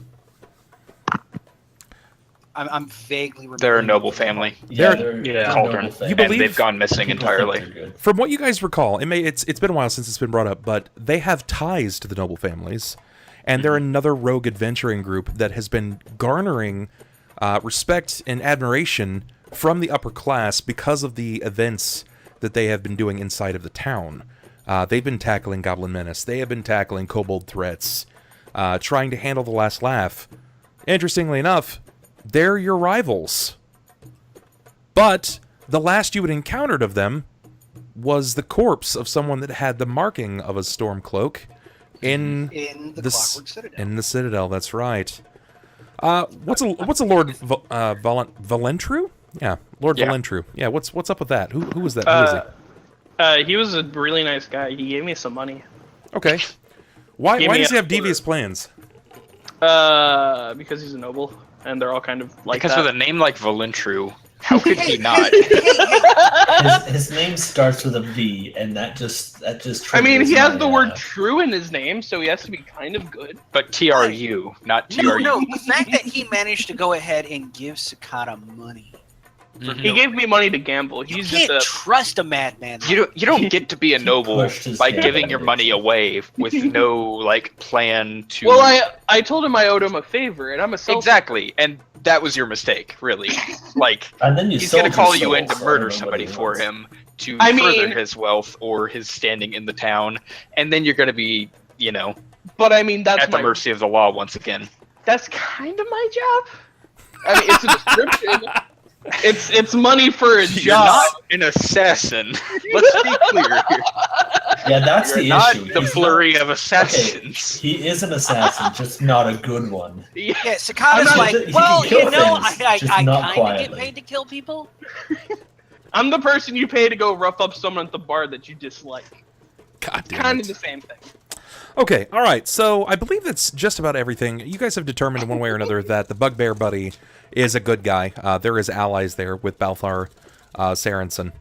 I'm vaguely remembering. They're a noble family. Yeah, They're- Cauldron. noble thing. You believe- And they've gone missing People think entirely. they're good. From what you guys recall, it's been a while since it's been brought up, but they have ties to the noble families, and they're another rogue adventuring group that has been garnering respect and admiration from the upper class because of the events that they have been doing inside of the town. They've been tackling Goblin Menace. They have been tackling kobold threats, trying to handle the last laugh. Interestingly enough, they're your rivals. But the last you had encountered of them was the corpse of someone that had the marking of a Stormcloak in in the this- Clockwork Citadel. in the Citadel. That's right. What's a Lord Valentru? Yeah, Lord Yeah. Valentru. Yeah, what's up with that? Who is that? Who is he? He was a really nice guy. He gave me some money. Okay. Why Give me does he a have devious plans? Because he's a noble, and they're all kind of like Because that. with a name like Valentru, how could he not? His name starts with a V, and that just I mean, he triggers has my, the word true in his name, so he has to be kind of good. But TRU, not No, TRU. no. The fact that he managed to go ahead and give Sakata money. Mhm. He gave me money to gamble. You He's can't just a trust a madman. You don't get to be a noble pushed his by hand giving on your it. money away with no like plan to. Well, I told him I owed him a favor, and I'm a self. Exactly, and that was your mistake, really. Like And then you he's sold gonna call your you soul, in to so I murder don't know what somebody he for wants. him to I further mean- his wealth or his standing in the town, and then you're gonna be, But I mean, that's at the my mercy of the law once again. that's kind of my job. I mean, it's a description. It's money for a You're job. not an assassin. Let's be clear here. Yeah, that's You're the not issue. the He's flurry not- of assassins. He is an assassin, just not a good one. Yeah, I'm Sakata's not- like, he can well, kill you know, things, I just kind not of get quietly. paid to kill people. I'm the person you pay to go rough up someone at the bar that you dislike. God damn Kind it. of the same thing. Okay, all right. So I believe that's just about everything. You guys have determined in one way or another that the Bugbear Buddy is a good guy. There is allies there with Balthar Sarensen.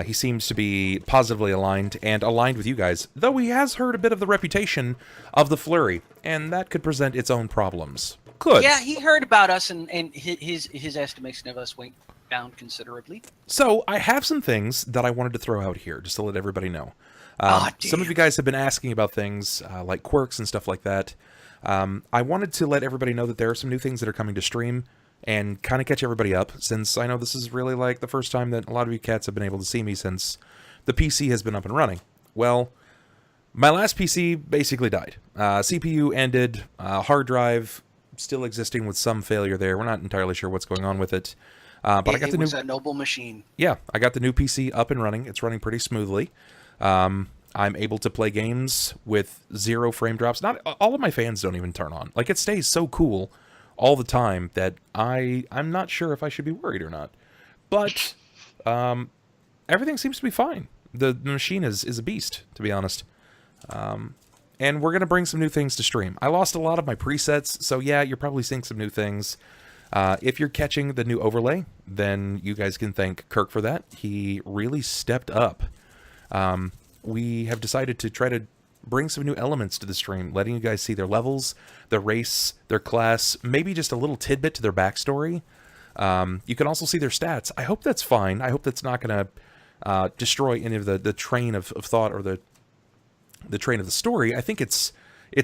He seems to be positively aligned and aligned with you guys, though he has heard a bit of the reputation of the Flurry, and that could present its own problems. Could. Yeah, he heard about us, and his estimation of us went down considerably. So I have some things that I wanted to throw out here, just to let everybody know. Some of you guys have been asking about things like quirks and stuff like that. I wanted to let everybody know that there are some new things that are coming to stream and kind of catch everybody up, since I know this is really like the first time that a lot of you cats have been able to see me since the PC has been up and running. Well, my last PC basically died. CPU ended, hard drive still existing with some failure there. We're not entirely sure what's going on with it. But I got It the new... was a noble machine. Yeah, I got the new PC up and running. It's running pretty smoothly. I'm able to play games with 0 frame drops. Not all of my fans don't even turn on. Like, it stays so cool all the time that I'm not sure if I should be worried or not. But everything seems to be fine. The machine is a beast, to be honest. And we're going to bring some new things to stream. I lost a lot of my presets, so yeah, you're probably seeing some new things. If you're catching the new overlay, then you guys can thank Kirk for that. He really stepped up. We have decided to try to bring some new elements to the stream, letting you guys see their levels, their race, their class, maybe just a little tidbit to their backstory. You can also see their stats. I hope that's fine. I hope that's not going to destroy any of the train of thought or the the train of the story, I think it's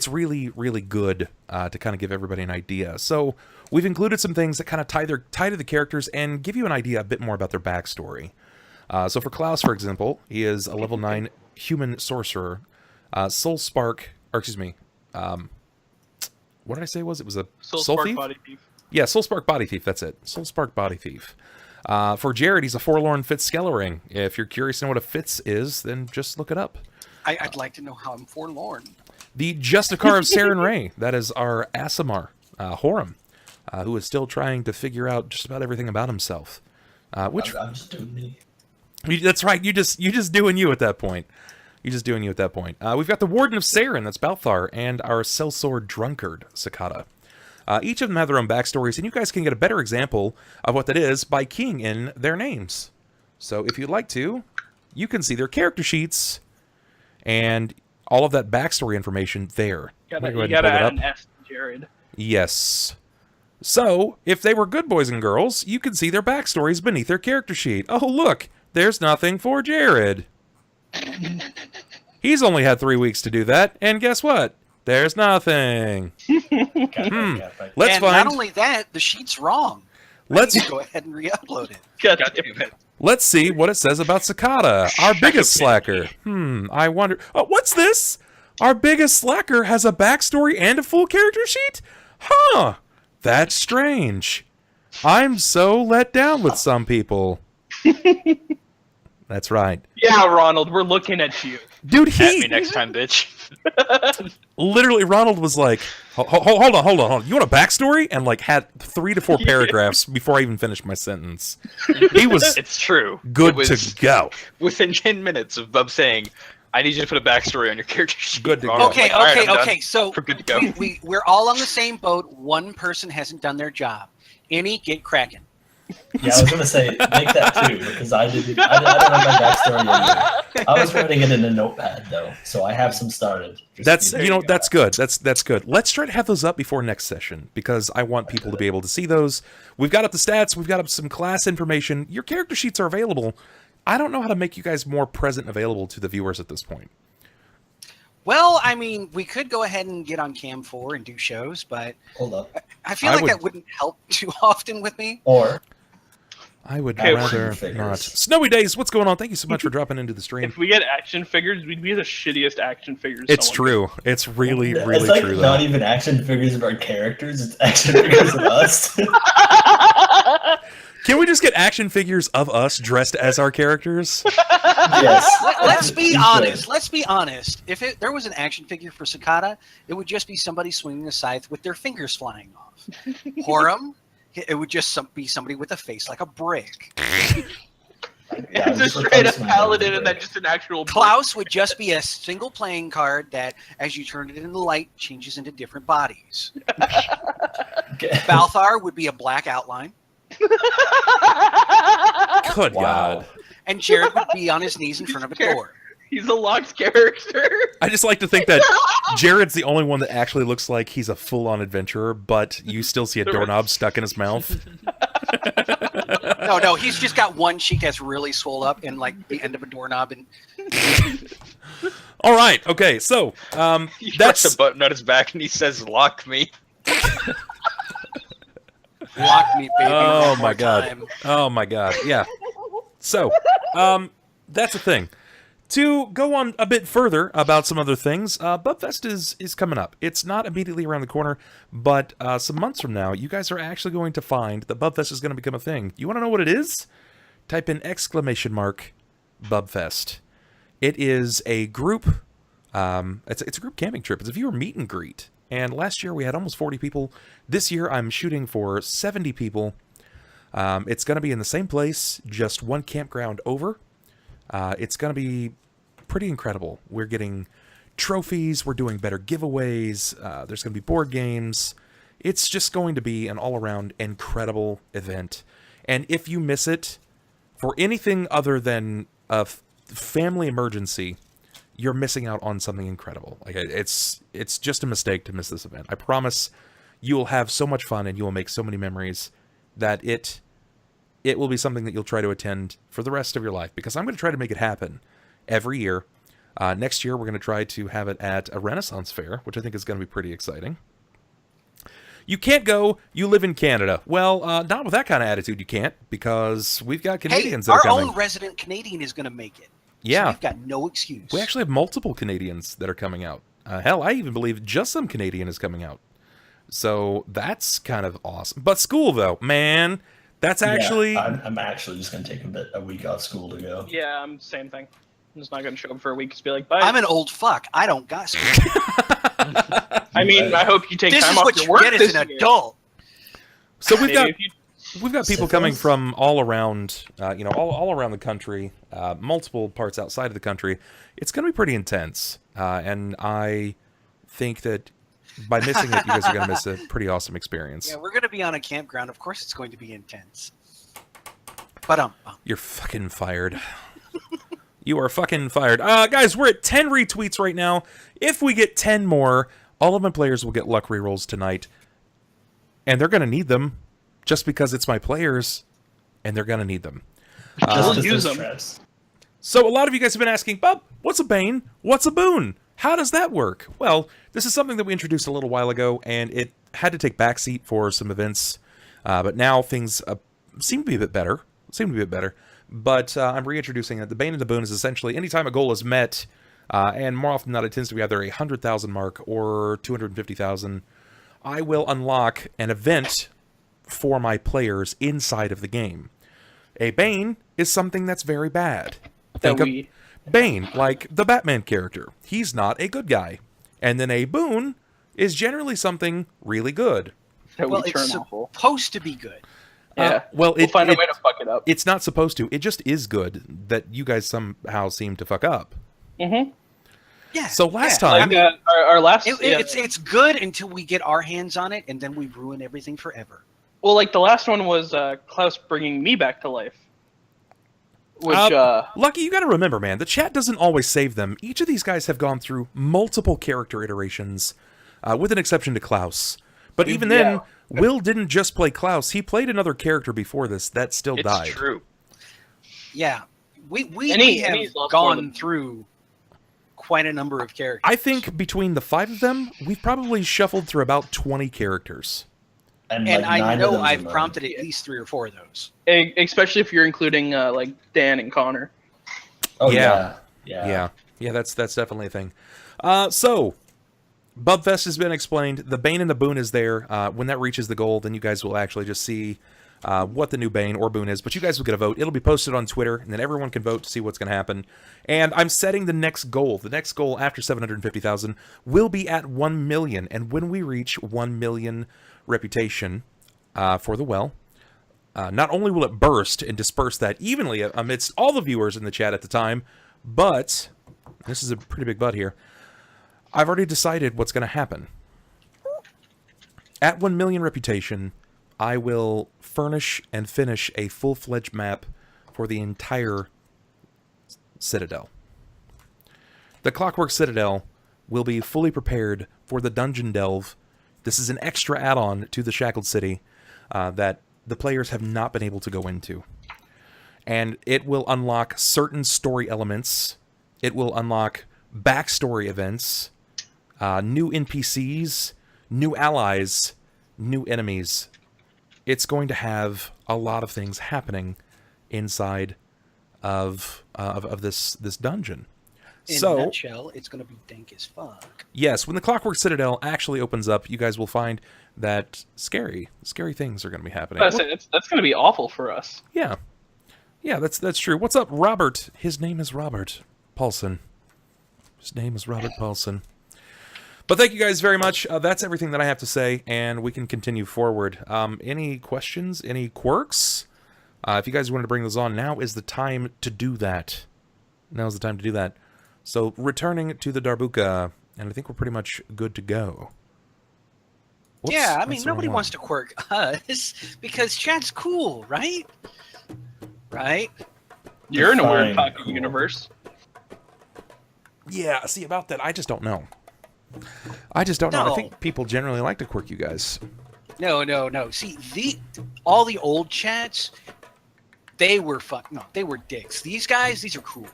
really, really good to kind of give everybody an idea. So we've included some things that kind of tie to the characters and give you an idea a bit more about their backstory. So for Klaus, for example, he is a level 9 human sorcerer. Soul Spark, or excuse me, what did I say it was? It was a Soul Thief? Body Thief. Yeah, Soul Spark Body Thief, that's it. Soul Spark Body Thief. For Jerrod, he's a Forlorn Fitz Skellering. If you're curious to know what a Fitz is, then just look it up. I'd like to know how I'm forlorn. The Justicar of Saren Ray, that is our Aasimar, Horam, who is still trying to figure out just about everything about himself. I'm just doing me. That's right, you just doing you at that point. You're just doing you at that point. We've got the Warden of Saren, that's Balthar, and our Sellsword Drunkard, Sakata. Each of them have their own backstories, and you guys can get a better example of what that is by keying in their names. So if you'd like to, you can see their character sheets and all of that backstory information there. You gotta add an S to Jerrod. Yes. So, if they were good boys and girls, you can see their backstories beneath their character sheet. Oh, look, there's nothing for Jerrod. He's only had 3 weeks to do that, and guess what? There's nothing. Let's And not only that, the sheet's wrong. Let's Go ahead and re-upload it. God God damn damn it. let's see what it says about Sakata, our biggest slacker. I wonder. Oh, what's this? Our biggest slacker has a backstory and a full character sheet? Huh. That's strange. I'm so let down with some people. That's right. Yeah, Ronald, we're looking at you. Dude, At me he next time, bitch. literally, Ronald was like, hold on. You want a backstory? And like had 3 to 4 paragraphs before I even finished my sentence. He was It's true. good It was to go. Within 10 minutes of Bub saying, I need you to put a backstory on your character sheet. Good to go. Ronald was Okay, like, "All right, I'm done. okay. So We're good to go. we're all on the same boat. One person hasn't done their job. Any, get cracking. Yeah, I was gonna say make that too because I don't have my backstory either. I was writing it in a notepad though, so I have some started. That's Just- that's good. That's good. Let's try to have those up before next session because I want people to be able to see those. We've got up the stats. We've got up some class information. Your character sheets are available. I don't know how to make you guys more present and available to the viewers at this point. Well, I mean, we could go ahead and get on Cam 4 and do shows, but Hold up. I feel I like would- that wouldn't help too often with me. Or I would Okay, rather figures. not. Snowy Days, what's going on? Thank you so much for dropping into the stream. If we get action figures, we'd be the shittiest action figures. It's someone true. It's really, really it's like true. not Though. even action figures of our characters; it's action figures of us. Can we just get action figures of us dressed as our characters? Yes. Let's be We should. honest. Let's be honest. If there was an action figure for Sakata, it would just be somebody swinging a scythe with their fingers flying off. Horam, it would just be somebody with a face like a brick. Yeah, It's a just straight up replace my paladin name and with then just an actual. Klaus would just be a single playing card that, as you turn it into light, changes into different bodies. Okay. Balthar would be a black outline, Good Wow. God. and Jerrod would be on his knees in front of a door. He's a locked character. I just like to think that Jared's the only one that actually looks like he's a full-on adventurer, but you still see a doorknob stuck in his mouth. No, he's just got one cheek that's really swole up and like the end of a doorknob, and All right, okay, so He that's pressed a button on his back and he says, "Lock me." lock me, baby. Oh one my more God. time. Oh my God, yeah. So, that's the thing. To go on a bit further about some other things, Bubfest is coming up. It's not immediately around the corner, but some months from now, you guys are actually going to find that Bubfest is going to become a thing. You want to know what it is? Type in ! Bubfest. It is a group. It's a group camping trip. It's a viewer meet and greet. And last year we had almost 40 people. This year I'm shooting for 70 people. It's going to be in the same place, just one campground over. It's going to be pretty incredible. We're getting trophies. We're doing better giveaways. There's going to be board games. It's just going to be an all-around incredible event. And if you miss it for anything other than a family emergency, you're missing out on something incredible. Like it's just a mistake to miss this event. I promise you will have so much fun and you will make so many memories that it will be something that you'll try to attend for the rest of your life, because I'm going to try to make it happen every year. Next year, we're going to try to have it at a Renaissance Fair, which I think is going to be pretty exciting. You can't go, you live in Canada. Well, not with that kind of attitude, you can't, because we've got Canadians that are our coming. own resident Canadian is going to make it. Yeah. So we've got no excuse. We actually have multiple Canadians that are coming out. Hell, I even believe just some Canadian is coming out. So that's kind of awesome. But school, though, man, that's actually... Yeah, I'm actually just going to take a week off school to go. Yeah, I'm same thing. I'm just not going to show up for a week. Just be like, bye. I'm an old fuck. I don't got school. I mean, I hope you take This time is off what your you work get as this an year. adult. So we've Maybe got... if you- We've got people coming from all around, all around the country, multiple parts outside of the country. It's going to be pretty intense, and I think that by missing it, you guys are going to miss a pretty awesome experience. Yeah, we're going to be on a campground. Of course it's going to be intense. But You're fucking fired. You are fucking fired. Guys, we're at 10 retweets right now. If we get 10 more, all of my players will get luck rerolls tonight, and they're going to need them. Just because it's my players, and they're going to need them. Just use those them. traps. So a lot of you guys have been asking, Bub, what's a Bane? What's a Boon? How does that work? Well, this is something that we introduced a little while ago, and it had to take backseat for some events. But now things seem to be a bit better. But I'm reintroducing it. The Bane and the Boon is essentially anytime a goal is met, and more often than not it tends to be either a 100,000 mark or 250,000, I will unlock an event for my players inside of the game. A Bane is something that's very bad. Think of Bane, like the Batman character. He's not a good guy. And then a Boon is generally something really good. That well, we turn it's awful. supposed to be good. Yeah. Well, We'll find a way to fuck it up. It's not supposed to. It just is good that you guys somehow seem to fuck up. Mm-hmm. Yeah. So last yeah. time... Like, our last... It's good until we get our hands on it, and then we ruin everything forever. Well, like the last one was Klaus bringing me back to life. Which, Lucky, you gotta remember, man, the chat doesn't always save them. Each of these guys have gone through multiple character iterations, with an exception to Klaus. But even then, Will didn't just play Klaus. He played another character before this that still died. It's true. Yeah. We he's have lost more gone than- through quite a number of characters. I think between the 5 of them, we've probably shuffled through about 20 characters. And like, I 9 of know those are I've mine. prompted at least 3 or 4 of those. especially if you're including like Dan and Connor. Oh Yeah. yeah. Yeah, that's definitely a thing. So, Bubfest has been explained. The Bane and the Boon is there. When that reaches the goal, then you guys will actually just see what the new Bane or Boon is. But you guys will get a vote. It'll be posted on Twitter, and then everyone can vote to see what's going to happen. And I'm setting the next goal. The next goal after 750,000 will be at 1 million. And when we reach 1 million reputation for the well, not only will it burst and disperse that evenly amidst all the viewers in the chat at the time, but, this is a pretty big but here, I've already decided what's going to happen. At 1 million reputation, I will furnish and finish a full-fledged map for the entire Citadel. The Clockwork Citadel will be fully prepared for the Dungeon Delve. This is an extra add-on to the Shackled City that the players have not been able to go into. And it will unlock certain story elements. It will unlock backstory events, new NPCs, new allies, new enemies. It's going to have a lot of things happening inside of this dungeon. In So, a nutshell, it's going to be dank as fuck. yes, when the Clockwork Citadel actually opens up, you guys will find that scary things are going to be happening. That's going to be awful for us. Yeah, that's true. What's up, Robert? His name is Robert Paulson. His name is Robert Paulson. But thank you guys very much. That's everything that I have to say, and we can continue forward. Any questions? Any quirks? If you guys wanted to bring those on, now is the time to do that. Now's the time to do that. So, returning to the Darbuka, and I think we're pretty much good to go. Whoops, Yeah, I that's mean, the wrong nobody one. wants to quirk us because chat's cool, right? Right? You're in a weird Fine, pocket cool. universe. Yeah, see, about that, I just don't know. I No. think people generally like to quirk you guys. No. See, all the old chats, they were they were dicks. These guys, these are cool.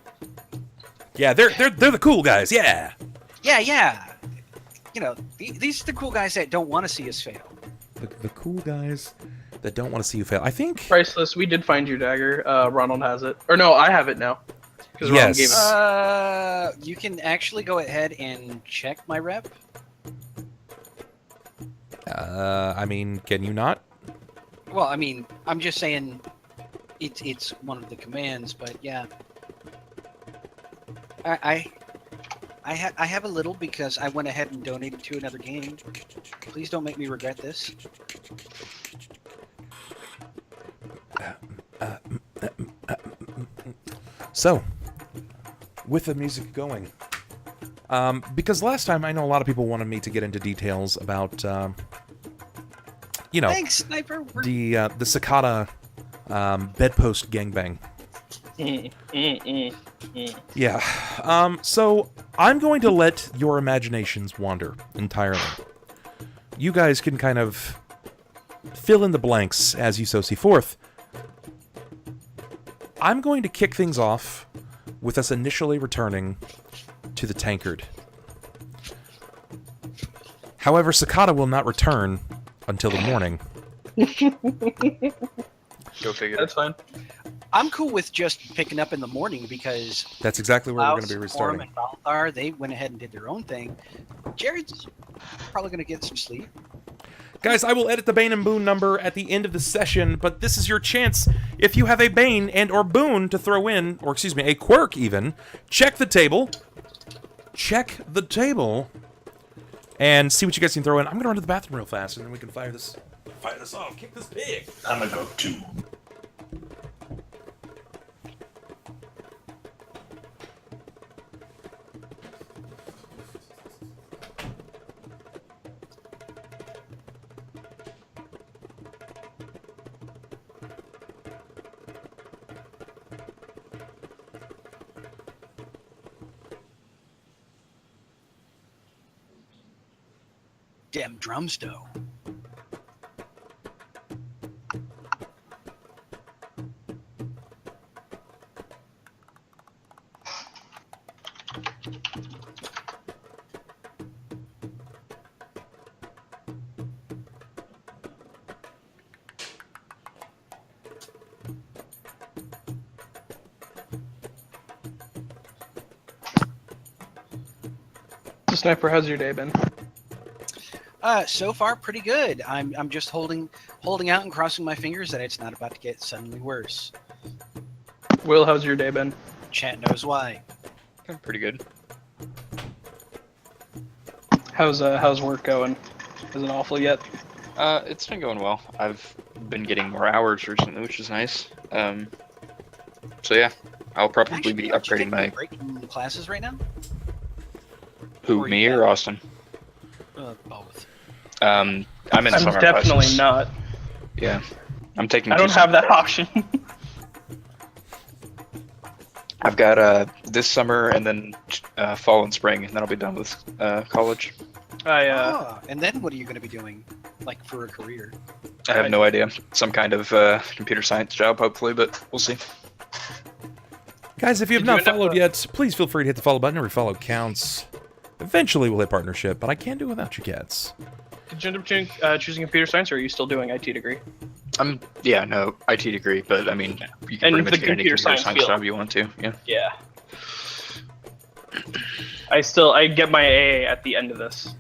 Yeah, they're the cool guys. Yeah. Yeah. You know, these are the cool guys that don't want to see us fail. The cool guys that don't want to see you fail. I think. Priceless, we did find your dagger. Ronald has it. Or no, I have it now. Because Ronald gave it. You can actually go ahead and check my rep. I mean, can you not? Well, I mean, I'm just saying it's one of the commands, but yeah. I have a little because I went ahead and donated to another game. Please don't make me regret this. So, with the music going, because last time I know a lot of people wanted me to get into details about, you know, Thanks, Sniper. the Sakata bedpost gangbang. Yeah. So I'm going to let your imaginations wander entirely. You guys can kind of fill in the blanks as you so see forth. I'm going to kick things off with us initially returning to the tankard. However, Sakata will not return until the morning. Go figure. That's fine. I'm cool with just picking up in the morning because That's exactly where we're going to be Horam restarting. and Balthar, they went ahead and did their own thing. Jerrod's probably going to get some sleep. Guys, I will edit the Bane and Boon number at the end of the session, but this is your chance. If you have a Bane and or Boon to throw in, or excuse me, a quirk even, check the table. Check the table. And see what you guys can throw in. I'm going to run to the bathroom real fast, and then we can fire this off. Kick this pig. I'm gonna go too. Damn drums, though. So, Sniper, how's your day been? So far, pretty good. I'm just holding out and crossing my fingers that it's not about to get suddenly worse. Will, how's your day been? Chat knows why. Pretty good. How's work going? Is it awful yet? It's been going well. I've been getting more hours recently, which is nice. So yeah, I'll probably Actually, be aren't you upgrading taking my a break from the classes right now? who, or me you or got- Austin? Both. I'm in I'm summer definitely classes. not. Yeah, I'm taking. I don't two have summer that option. I've got this summer and then fall and spring, and then I'll be done with college. And then what are you going to be doing, like for a career? I have no idea. Some kind of computer science job, hopefully, but we'll see. Guys, if you have Did you not end up, followed yet, please feel free to hit the follow button. Every follow counts. Eventually we'll hit partnership, but I can't do it without you cats. Did you end up choosing computer science, or are you still doing IT degree? Yeah, no IT degree, but I mean, you can And pretty the much get any computer computer science science field. job you want to. Yeah. Yeah. I get my AA at the end of this.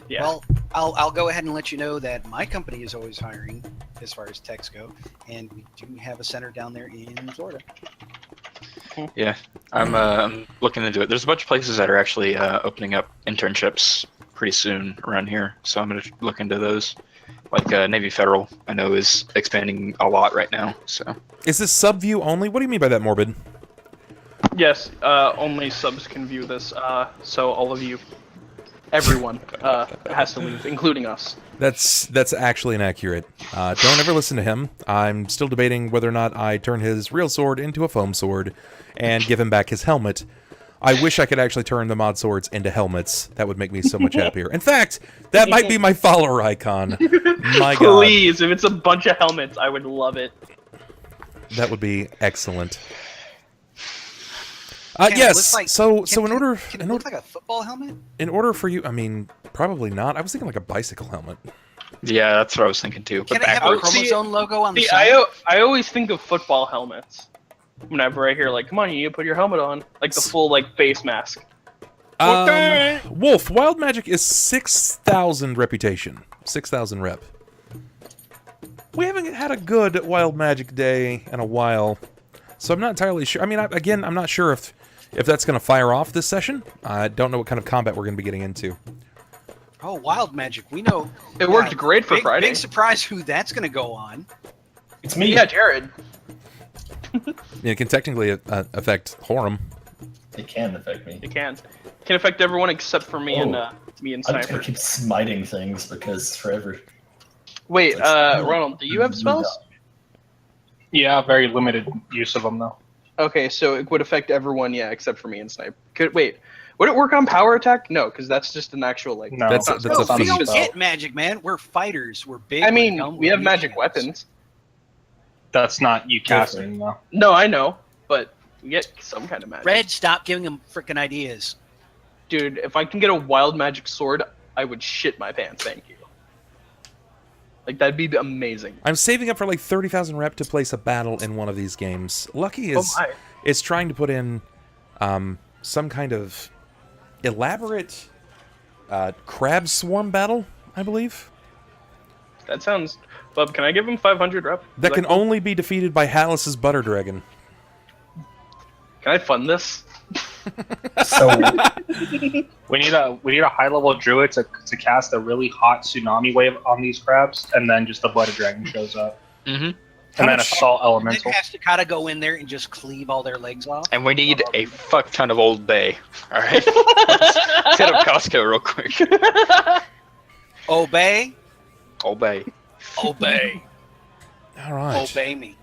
Yeah. Well, I'll go ahead and let you know that my company is always hiring as far as techs go, and we do have a center down there in Florida. Yeah, I'm looking into it. There's a bunch of places that are actually opening up internships pretty soon around here, so I'm gonna look into those. Like Navy Federal, I know is expanding a lot right now. So Is this sub-view only? What do you mean by that, Morbid? Yes, only subs can view this, so all of you, everyone, has to leave, including us. That's actually inaccurate. Don't ever listen to him. I'm still debating whether or not I turn his real sword into a foam sword and give him back his helmet. I wish I could actually turn the mod swords into helmets. That would make me so much happier. In fact, that might be my follower icon. My God. Please, if it's a bunch of helmets, I would love it. That would be excellent. Can it Yes. look like- So Can in order it look like a football helmet? in order for you, I mean, probably not. I was thinking like a bicycle helmet. Yeah, that's what I was thinking too. Can But it have a backwards. chromosome logo on the See, side? I always think of football helmets whenever I hear like, "Come on, you need to put your helmet on," like the full like face mask. Wolf, wild magic is 6,000 reputation. 6,000 rep. We haven't had a good wild magic day in a while, so I'm not entirely sure. I mean, I'm not sure if that's going to fire off this session. I don't know what kind of combat we're going to be getting into. Oh, wild magic. We know. It worked great for Friday. Big surprise who that's going to go on. It's me. Yeah, Jerrod. It can technically affect Horam. It can affect me. It can affect everyone except for me and I'm just Sniper. gonna keep smiting things because forever. Wait, That's- Ronald, do you have spells? Yeah, very limited use of them though. Okay, so it would affect everyone, yeah, except for me and Sniper. Wait, would it work on power attack? No, because that's just an actual like. No, That's not a No, spell. feat. we don't spell. get magic, man. We're fighters. We're big. I we're mean, dumb, we we're have magic ninjas. weapons. That's not you casting though. No, I know, but we get some kind of magic. Red, stop giving him freaking ideas. Dude, if I can get a wild magic sword, I would shit my pants. Thank you. Like that'd be amazing. I'm saving up for like 30,000 rep to place a battle in one of these games. Lucky Oh is my. it's trying to put in some kind of elaborate crab swarm battle, I believe. That sounds. Bub, can I give him 500 rep? That Is can cool? only be defeated by Hallis's Butter Dragon. Can I fund this? So We need a high level druid to cast a really hot tsunami wave on these crabs, and then just the blooded dragon shows up, Mm-hmm. and then assault And then elemental. have Sakata go in there and just cleave all their legs off. And we need a fuck ton of Old Bay. All right. Let's hit up Costco real quick. Obey. Old Bay. Obey. All right. Obey me.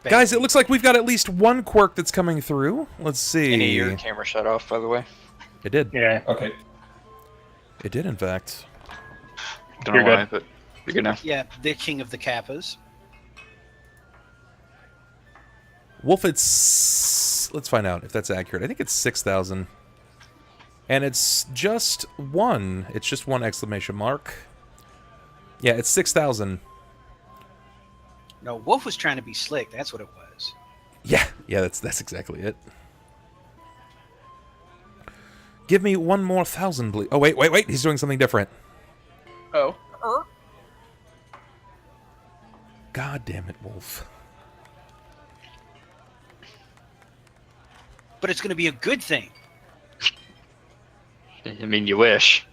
Guys, it looks like we've got at least one quirk that's coming through. Let's see. Any of your camera shut off, by the way? It did. Yeah, okay. It did, in fact. Don't You're know why, good. but you're good now. Yeah, the king of the Kappas. Wolf, it's... Let's find out if that's accurate. I think it's 6,000. And it's just one. It's just one exclamation mark. Yeah, it's 6,000. No, Wolf was trying to be slick. That's what it was. Yeah, that's exactly it. Give me one more 1,000, please. Oh, wait. He's doing something different. Oh. God damn it, Wolf. But it's going to be a good thing. I mean, you wish.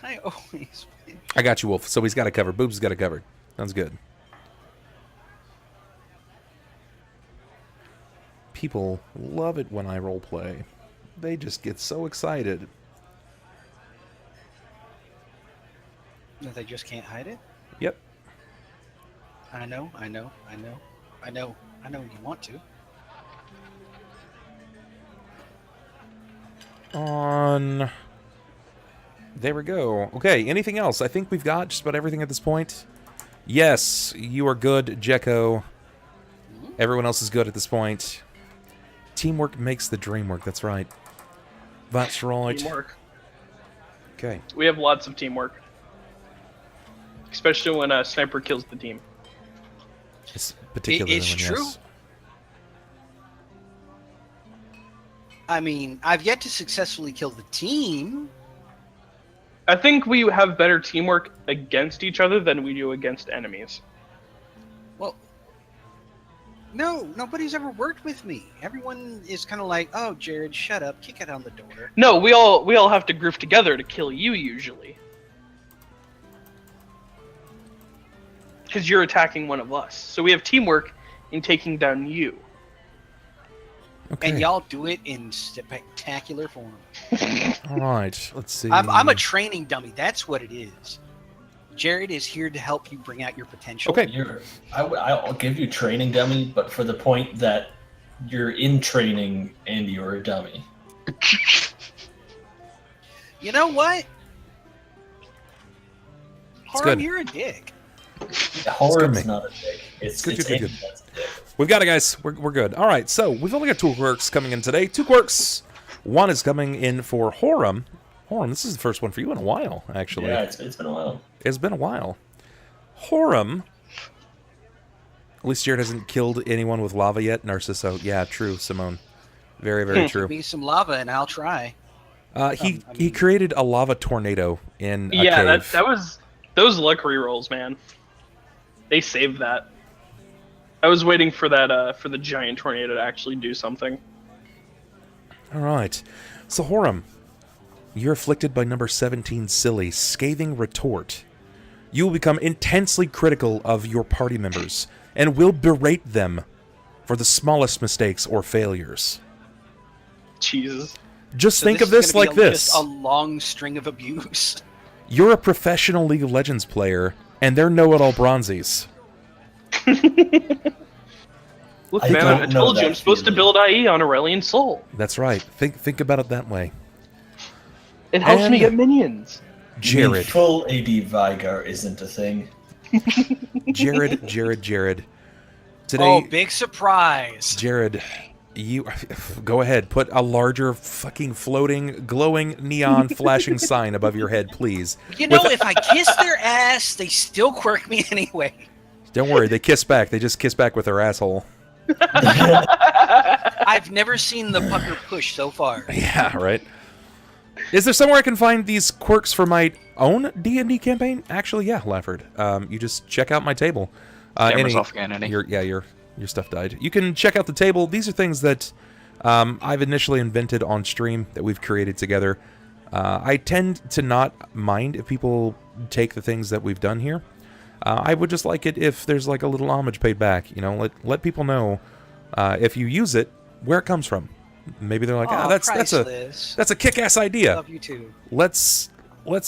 I always win. I got you, Wolf. So he's got it covered. Boobs has got it covered. Sounds good. People love it when I roleplay. They just get so excited. No, they just can't hide it. Yep. I know you want to. On... There we go. Okay, anything else? I think we've got just about everything at this point. Yes, you are good, Jekko. Everyone else is good at this point. Teamwork makes the dream work, that's right. That's right. Teamwork. Okay. We have lots of teamwork. Especially when a sniper kills the team. It's particularly It's when, true. yes. I mean, I've yet to successfully kill the team. I think we have better teamwork against each other than we do against enemies. Well, no, nobody's ever worked with me. Everyone is kind of like, "Oh, Jerrod, shut up, kick it on the door." No, we all have to group together to kill you usually. Because you're attacking one of us. So we have teamwork in taking down you. Okay. And y'all do it in spectacular form. All right, let's see. I'm a training dummy. That's what it is. Jerrod is here to help you bring out your potential. Okay. I'll give you training dummy, but for the point that you're in training and you're a dummy. You know what? good. Horam, you're a dick. Horam's mate. not a dick. It's Good. Andy that's a dick. We've got it, guys. We're good. All right, so we've only got 2 quirks coming in today. 2 quirks. One is coming in for Horam. Horam, this is the first one for you in a while, actually. Yeah, it's been a while. It's been a while. Horam. At least Jerrod hasn't killed anyone with lava yet. Narciso. Yeah, true, Simone. Very, very true. Give me some lava and I'll try. He created a lava tornado in a cave. that was those luck rerolls, man. They saved that. I was waiting for that for the giant tornado to actually do something. All right. So Horam, you're afflicted by number 17 silly, scathing retort. You will become intensely critical of your party members and will berate them for the smallest mistakes or failures. Jesus. Just So think this of is this gonna like be this. Just a long string of abuse. You're a professional League of Legends player, and they're know-it-all bronzies. Look, I man, don't I know told you that I'm supposed to feeling. build IE on Aurelian Soul. That's right. Think about it that way. It helps me And- get minions. You mean Jerrod. full AD Vigar isn't a thing. Jerrod. Today, Oh, big surprise. Jerrod, you go ahead. Put a larger fucking floating, glowing, neon flashing sign above your head, please. You know, if I kiss their ass, they still quirk me anyway. Don't worry, they kiss back. They just kiss back with their asshole. I've never seen the pucker push so far. Yeah, right. Is there somewhere I can find these quirks for my own D&D campaign? Actually, yeah, Lafford. You just check out my table. Camera's off again, Andy. Your stuff died. You can check out the table. These are things that I've initially invented on stream that we've created together. I tend to not mind if people take the things that we've done here. I would just like it if there's like a little homage paid back. You know, let people know if you use it where it comes from. Maybe they're like, that's a kick-ass idea. Love you too. Let's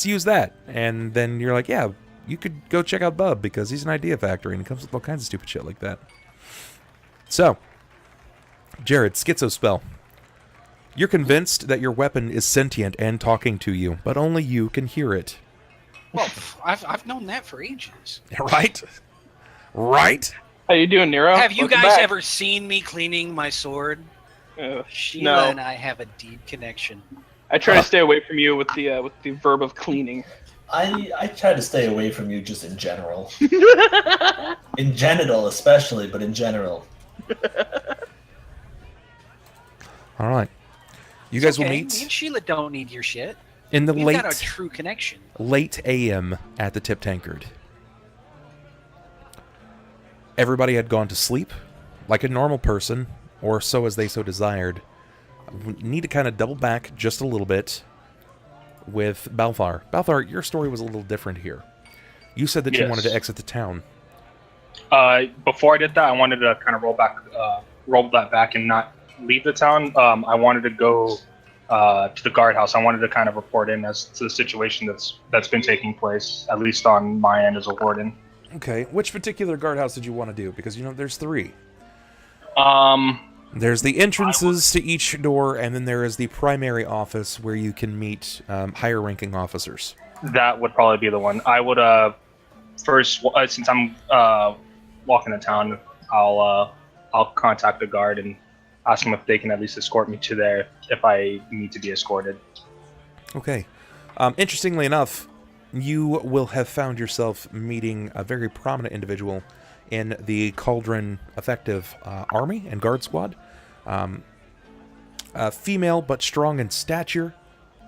use that. And then you're like, yeah, you could go check out Bub because he's an idea factory and he comes with all kinds of stupid shit like that. So, Jerrod, schizo spell. You're convinced that your weapon is sentient and talking to you, but only you can hear it. Well, I've known that for ages. Right? Right? How you doing, Nero? Have you Welcome guys back. ever seen me cleaning my sword? Sheila No. and I have a deep connection. I try to stay away from you with the verb of cleaning. I try to stay away from you just in general. In genital especially, but in general. All right. You guys will Okay, Me meet and Sheila don't need your shit. in the We've got a true connection. late AM at the Tip Tankard. Everybody had gone to sleep, like a normal person, or so as they so desired. We need to kind of double back just a little bit with Balthar. Balthar, your story was a little different here. You said that you Yes. wanted to exit the town. Before I did that, I wanted to kind of roll that back and not leave the town. I wanted to go to the guardhouse. I wanted to kind of report in as to the situation that's been taking place, at least on my end as a warden. Okay, which particular guardhouse did you want to do? Because, you know, there's 3. There's the entrances to each door, and then there is the primary office where you can meet higher-ranking officers. That would probably be the one. I would first, since I'm walking to town, I'll contact the guard and ask them if they can at least escort me to there if I need to be escorted. Okay. Interestingly enough, you will have found yourself meeting a very prominent individual in the Cauldron effective army and guard squad. Female but strong in stature.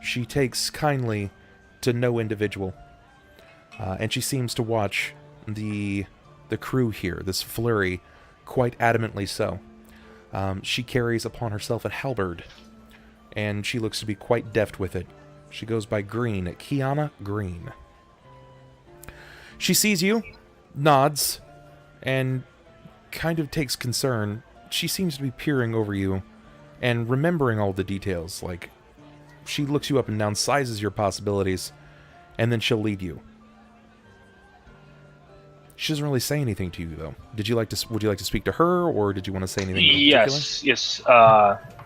She takes kindly to no individual. And she seems to watch the crew here, this flurry, quite adamantly so. She carries upon herself a halberd, and she looks to be quite deft with it. She goes by Green, Kiana Green. She sees you, nods, and kind of takes concern. She seems to be peering over you and remembering all the details. Like, she looks you up and down, sizes your possibilities, and then she'll lead you. She doesn't really say anything to you, though. Would you like to speak to her, or did you want to say anything in particular? Yes.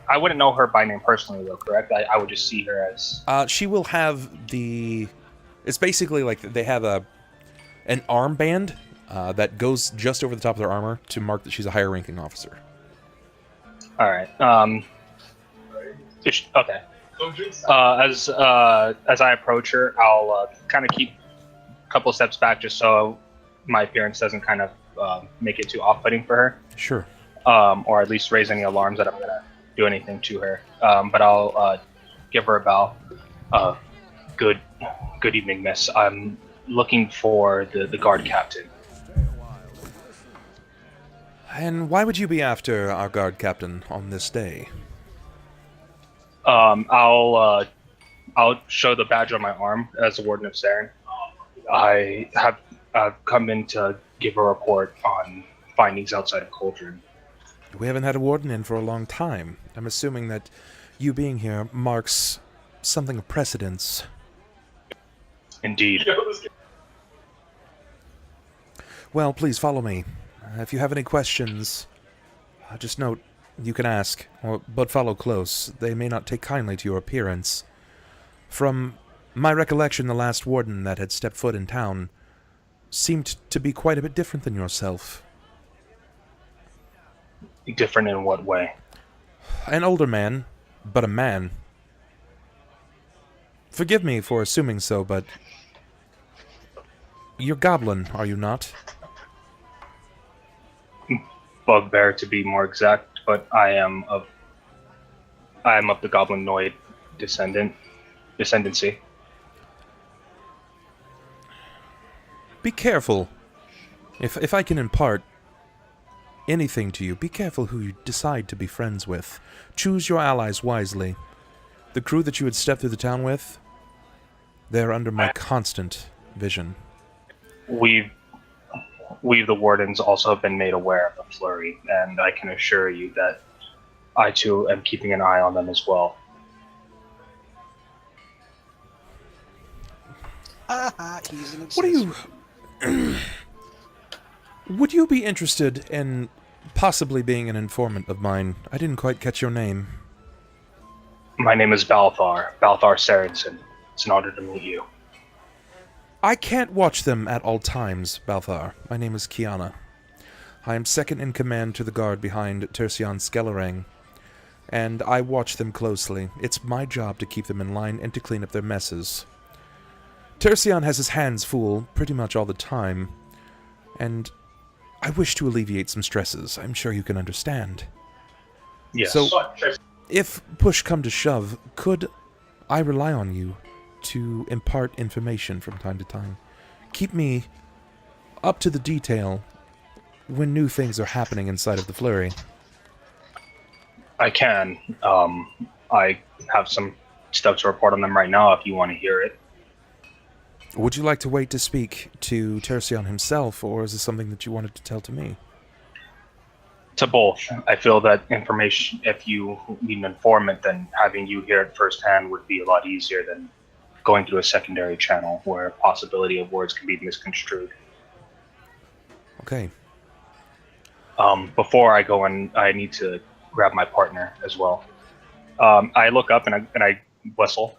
I wouldn't know her by name personally, though, correct? I would just see her as... She will have the... It's basically like they have an armband that goes just over the top of their armor to mark that she's a higher-ranking officer. All right. Okay. As I approach her, I'll kind of keep a couple steps back just so my appearance doesn't kind of make it too off-putting for her. Sure. Or at least raise any alarms that I'm gonna do anything to her. But I'll give her a bow. Good evening, miss. I'm looking for the guard captain. And why would you be after our guard captain on this day? I'll show the badge on my arm as the Warden of Saren. I've come in to give a report on findings outside of Cauldron. We haven't had a warden in for a long time. I'm assuming that you being here marks something of precedence. Indeed. Well, please follow me. If you have any questions, just note you can ask, but follow close. They may not take kindly to your appearance. From my recollection, the last warden that had stepped foot in town seemed to be quite a bit different than yourself. Different in what way? An older man, but a man. Forgive me for assuming so, but you're goblin, are you not? Bugbear, to be more exact, but I am of the goblinoid descendancy. Be careful. If I can impart anything to you, be careful who you decide to be friends with. Choose your allies wisely. The crew that you would step through the town with, they're under my constant vision. We the wardens also have been made aware of the flurry, and I can assure you that I too am keeping an eye on them as well. He's an What are you... Would you be interested in possibly being an informant of mine? I didn't quite catch your name. My name is Balthar Sarensen. It's an honor to meet you. I can't watch them at all times, Balthar. My name is Kiana. I am second in command to the guard behind Tercian Skellerang, and I watch them closely. It's my job to keep them in line and to clean up their messes. Tercian has his hands full pretty much all the time, and I wish to alleviate some stresses. I'm sure you can understand. Yes. So, if push come to shove, could I rely on you to impart information from time to time? Keep me up to the detail when new things are happening inside of the flurry. I can. I have some stuff to report on them right now if you want to hear it. Would you like to wait to speak to Tercian himself, or is this something that you wanted to tell to me? To both. I feel that information, if you need an informant, then having you hear it firsthand would be a lot easier than going through a secondary channel where a possibility of words can be misconstrued. Okay. Before I go in, I need to grab my partner as well. I look up and I whistle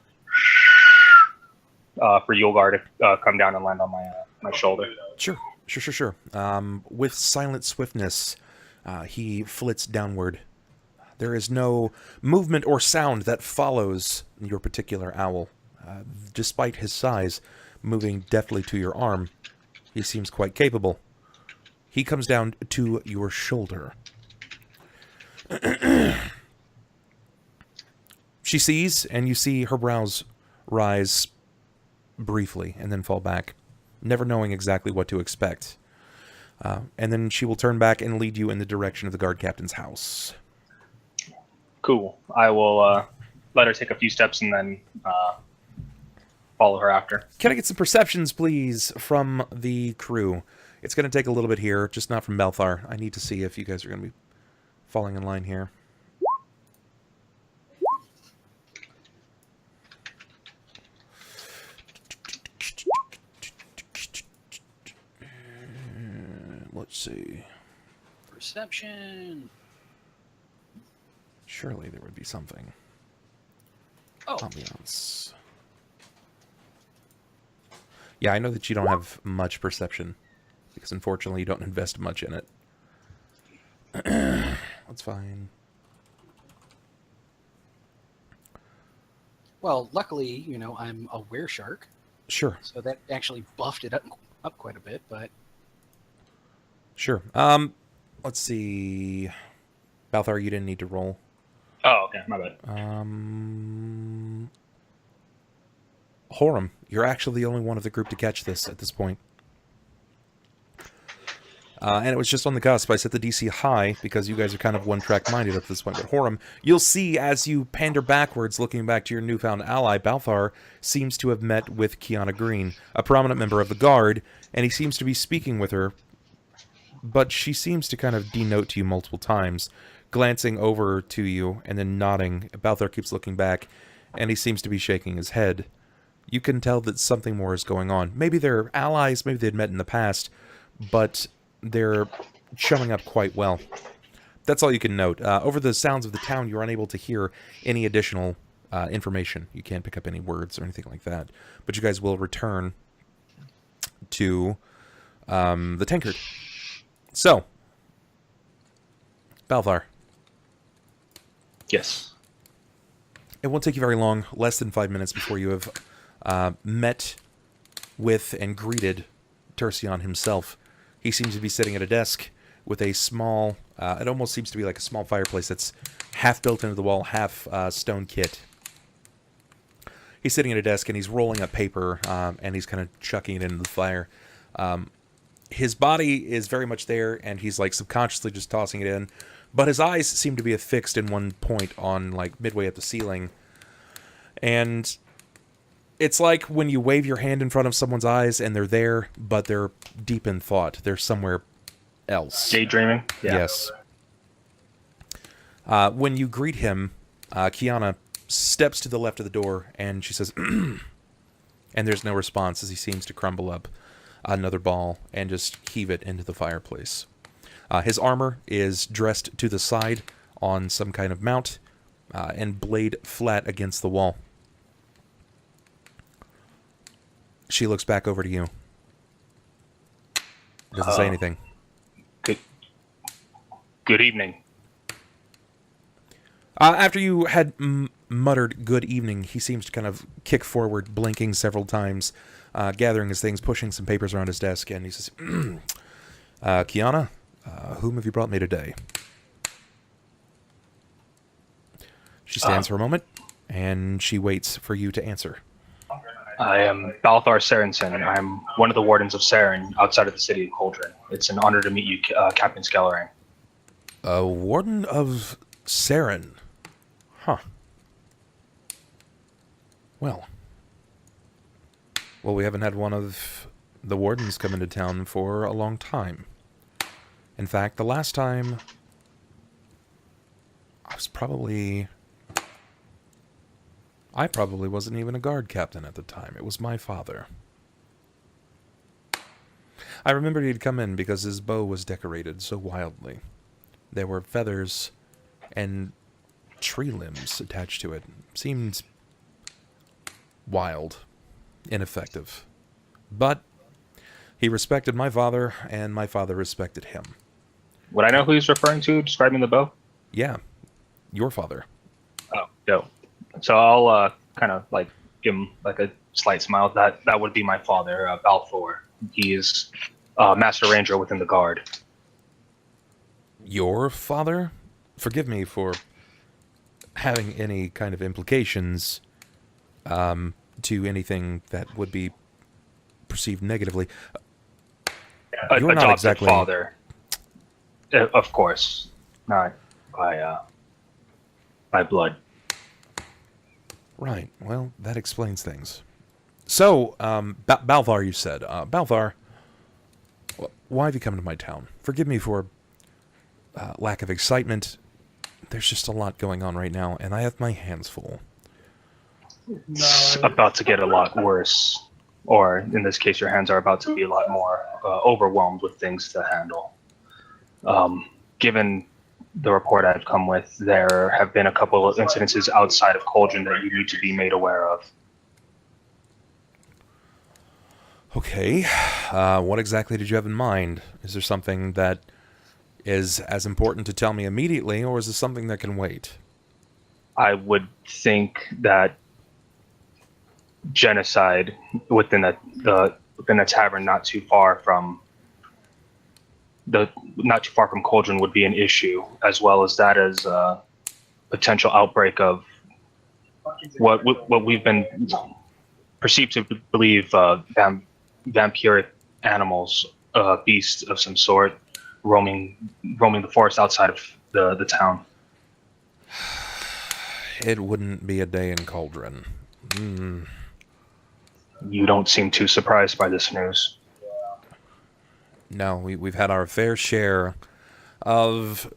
for Yulgar to come down and land on my shoulder. Sure. With silent swiftness, he flits downward. There is no movement or sound that follows your particular owl. Despite his size, moving deftly to your arm, he seems quite capable. He comes down to your shoulder. She sees, and you see her brows rise briefly and then fall back, never knowing exactly what to expect. And then she will turn back and lead you in the direction of the guard captain's house. Cool. I will let her take a few steps and then follow her after. Can I get some perceptions, please, from the crew? It's going to take a little bit here, just not from Balthar. I need to see if you guys are going to be falling in line here. Let's see. Perception. Surely there would be something. Oh. Ambiance. Yeah, I know that you don't have much perception because unfortunately you don't invest much in it. That's fine. Well, luckily, you know, I'm a wereshark, Sure. so that actually buffed it up quite a bit, but... Sure. Let's see. Balthar, you didn't need to roll. Oh, okay, my bad. Horam, you're actually the only one of the group to catch this at this point. And it was just on the cusp. I set the DC high because you guys are kind of one-track minded up to this point. But Horam, you'll see as you pander backwards, looking back to your newfound ally, Balthar seems to have met with Kiana Green, a prominent member of the Guard, and he seems to be speaking with her. But she seems to kind of denote to you multiple times, glancing over to you and then nodding. Balthar keeps looking back, and he seems to be shaking his head. You can tell that something more is going on. Maybe they're allies, maybe they'd met in the past, but they're chumming up quite well. That's all you can note. Over the sounds of the town, you're unable to hear any additional information. You can't pick up any words or anything like that. But you guys will return to the tankard. So, Balthar. Yes. It won't take you very long, less than 5 minutes before you have met with and greeted Tercion himself. He seems to be sitting at a desk with a small, it almost seems to be like a small fireplace that's half built into the wall, half stone kit. He's sitting at a desk and he's rolling up paper and he's kind of chucking it into the fire. His body is very much there and he's like subconsciously just tossing it in. But his eyes seem to be affixed in one point on like midway up the ceiling. And it's like when you wave your hand in front of someone's eyes and they're there, but they're deep in thought. They're somewhere else. Daydreaming? Yeah. Yes. When you greet him, Kiana steps to the left of the door and she says, and there's no response as he seems to crumble up another ball and just heave it into the fireplace. His armor is dressed to the side on some kind of mount and blade flat against the wall. She looks back over to you. Doesn't say anything. Good evening. After you had muttered good evening, he seems to kind of kick forward, blinking several times, gathering his things, pushing some papers around his desk, and he says, Kiana, whom have you brought me today? She stands for a moment, and she waits for you to answer. I am Balthar Sarensen. I'm one of the wardens of Saren outside of the city of Cauldron. It's an honor to meet you, Captain Skellerang. A warden of Saren? Huh. Well, we haven't had one of the wardens come into town for a long time. In fact, the last time I probably wasn't even a guard captain at the time. It was my father. I remembered he'd come in because his bow was decorated so wildly. There were feathers and tree limbs attached to it. Seemed wild, ineffective. But he respected my father, and my father respected him. Would I know who he's referring to, describing the bow? Yeah, your father. Oh, dope. So I'll kind of like give him like a slight smile. That would be my father, Balthar. He is Master Ranger within the Guard. Your father? Forgive me for having any kind of implications to anything that would be perceived negatively. You're not exactly father, of course, not by blood. Right. Well, that explains things. So, Balthar, you said. Balthar, why have you come to my town? Forgive me for lack of excitement. There's just a lot going on right now, and I have my hands full. It's about to get a lot worse. Or, in this case, your hands are about to be a lot more overwhelmed with things to handle. Given the report I've come with, there have been a couple of incidences outside of Cauldron that you need to be made aware of. Okay, what exactly did you have in mind? Is there something that is as important to tell me immediately, or is this something that can wait? I would think that genocide within a tavern not too far from Cauldron would be an issue, as well as that as a potential outbreak of what we've been perceived to believe vampiric animals, beasts of some sort, roaming the forest outside of the town. It wouldn't be a day in Cauldron. You don't seem too surprised by this news. No, we've had our fair share of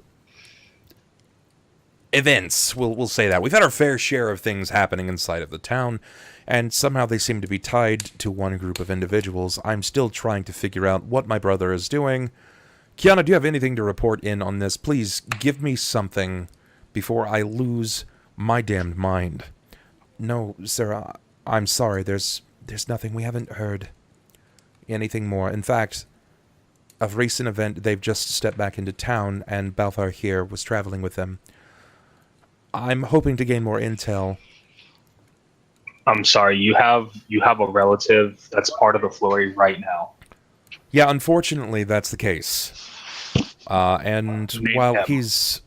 events. We'll say that. We've had our fair share of things happening inside of the town, and somehow they seem to be tied to one group of individuals. I'm still trying to figure out what my brother is doing. Kiana, do you have anything to report in on this? Please give me something before I lose my damned mind. No, sir, I'm sorry. There's nothing. We haven't heard anything more. In fact, of recent event, they've just stepped back into town, and Balthar here was traveling with them. I'm hoping to gain more intel. I'm sorry, you have a relative that's part of the flurry right now. Yeah, unfortunately, that's the case. And while he's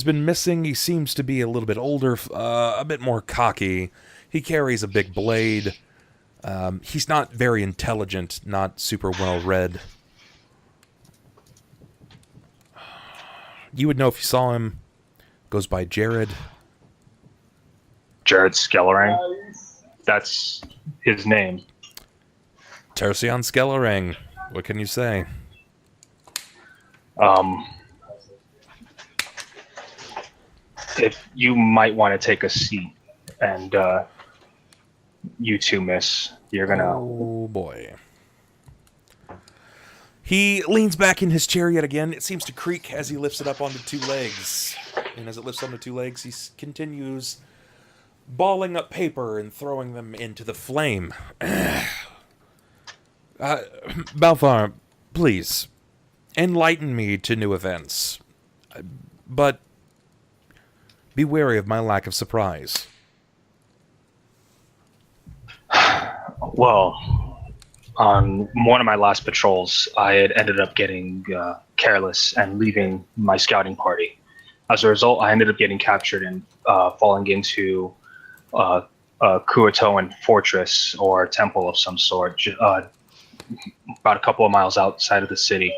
been missing, he seems to be a little bit older, a bit more cocky. He carries a big blade. He's not very intelligent, not super well read. You would know if you saw him. Goes by Jerrod. Jerrod Skellering. That's his name. Tercion Skellering. What can you say? If you might want to take a seat, and you too, miss. You're gonna. Oh boy. He leans back in his chair yet again. It seems to creak as he lifts it up onto two legs. And as it lifts onto two legs, he continues balling up paper and throwing them into the flame. Balthar, please, enlighten me to new events. But be wary of my lack of surprise. Well, on one of my last patrols, I had ended up getting careless and leaving my scouting party. As a result, I ended up getting captured and falling into a Kuatoan fortress or temple of some sort, about a couple of miles outside of the city.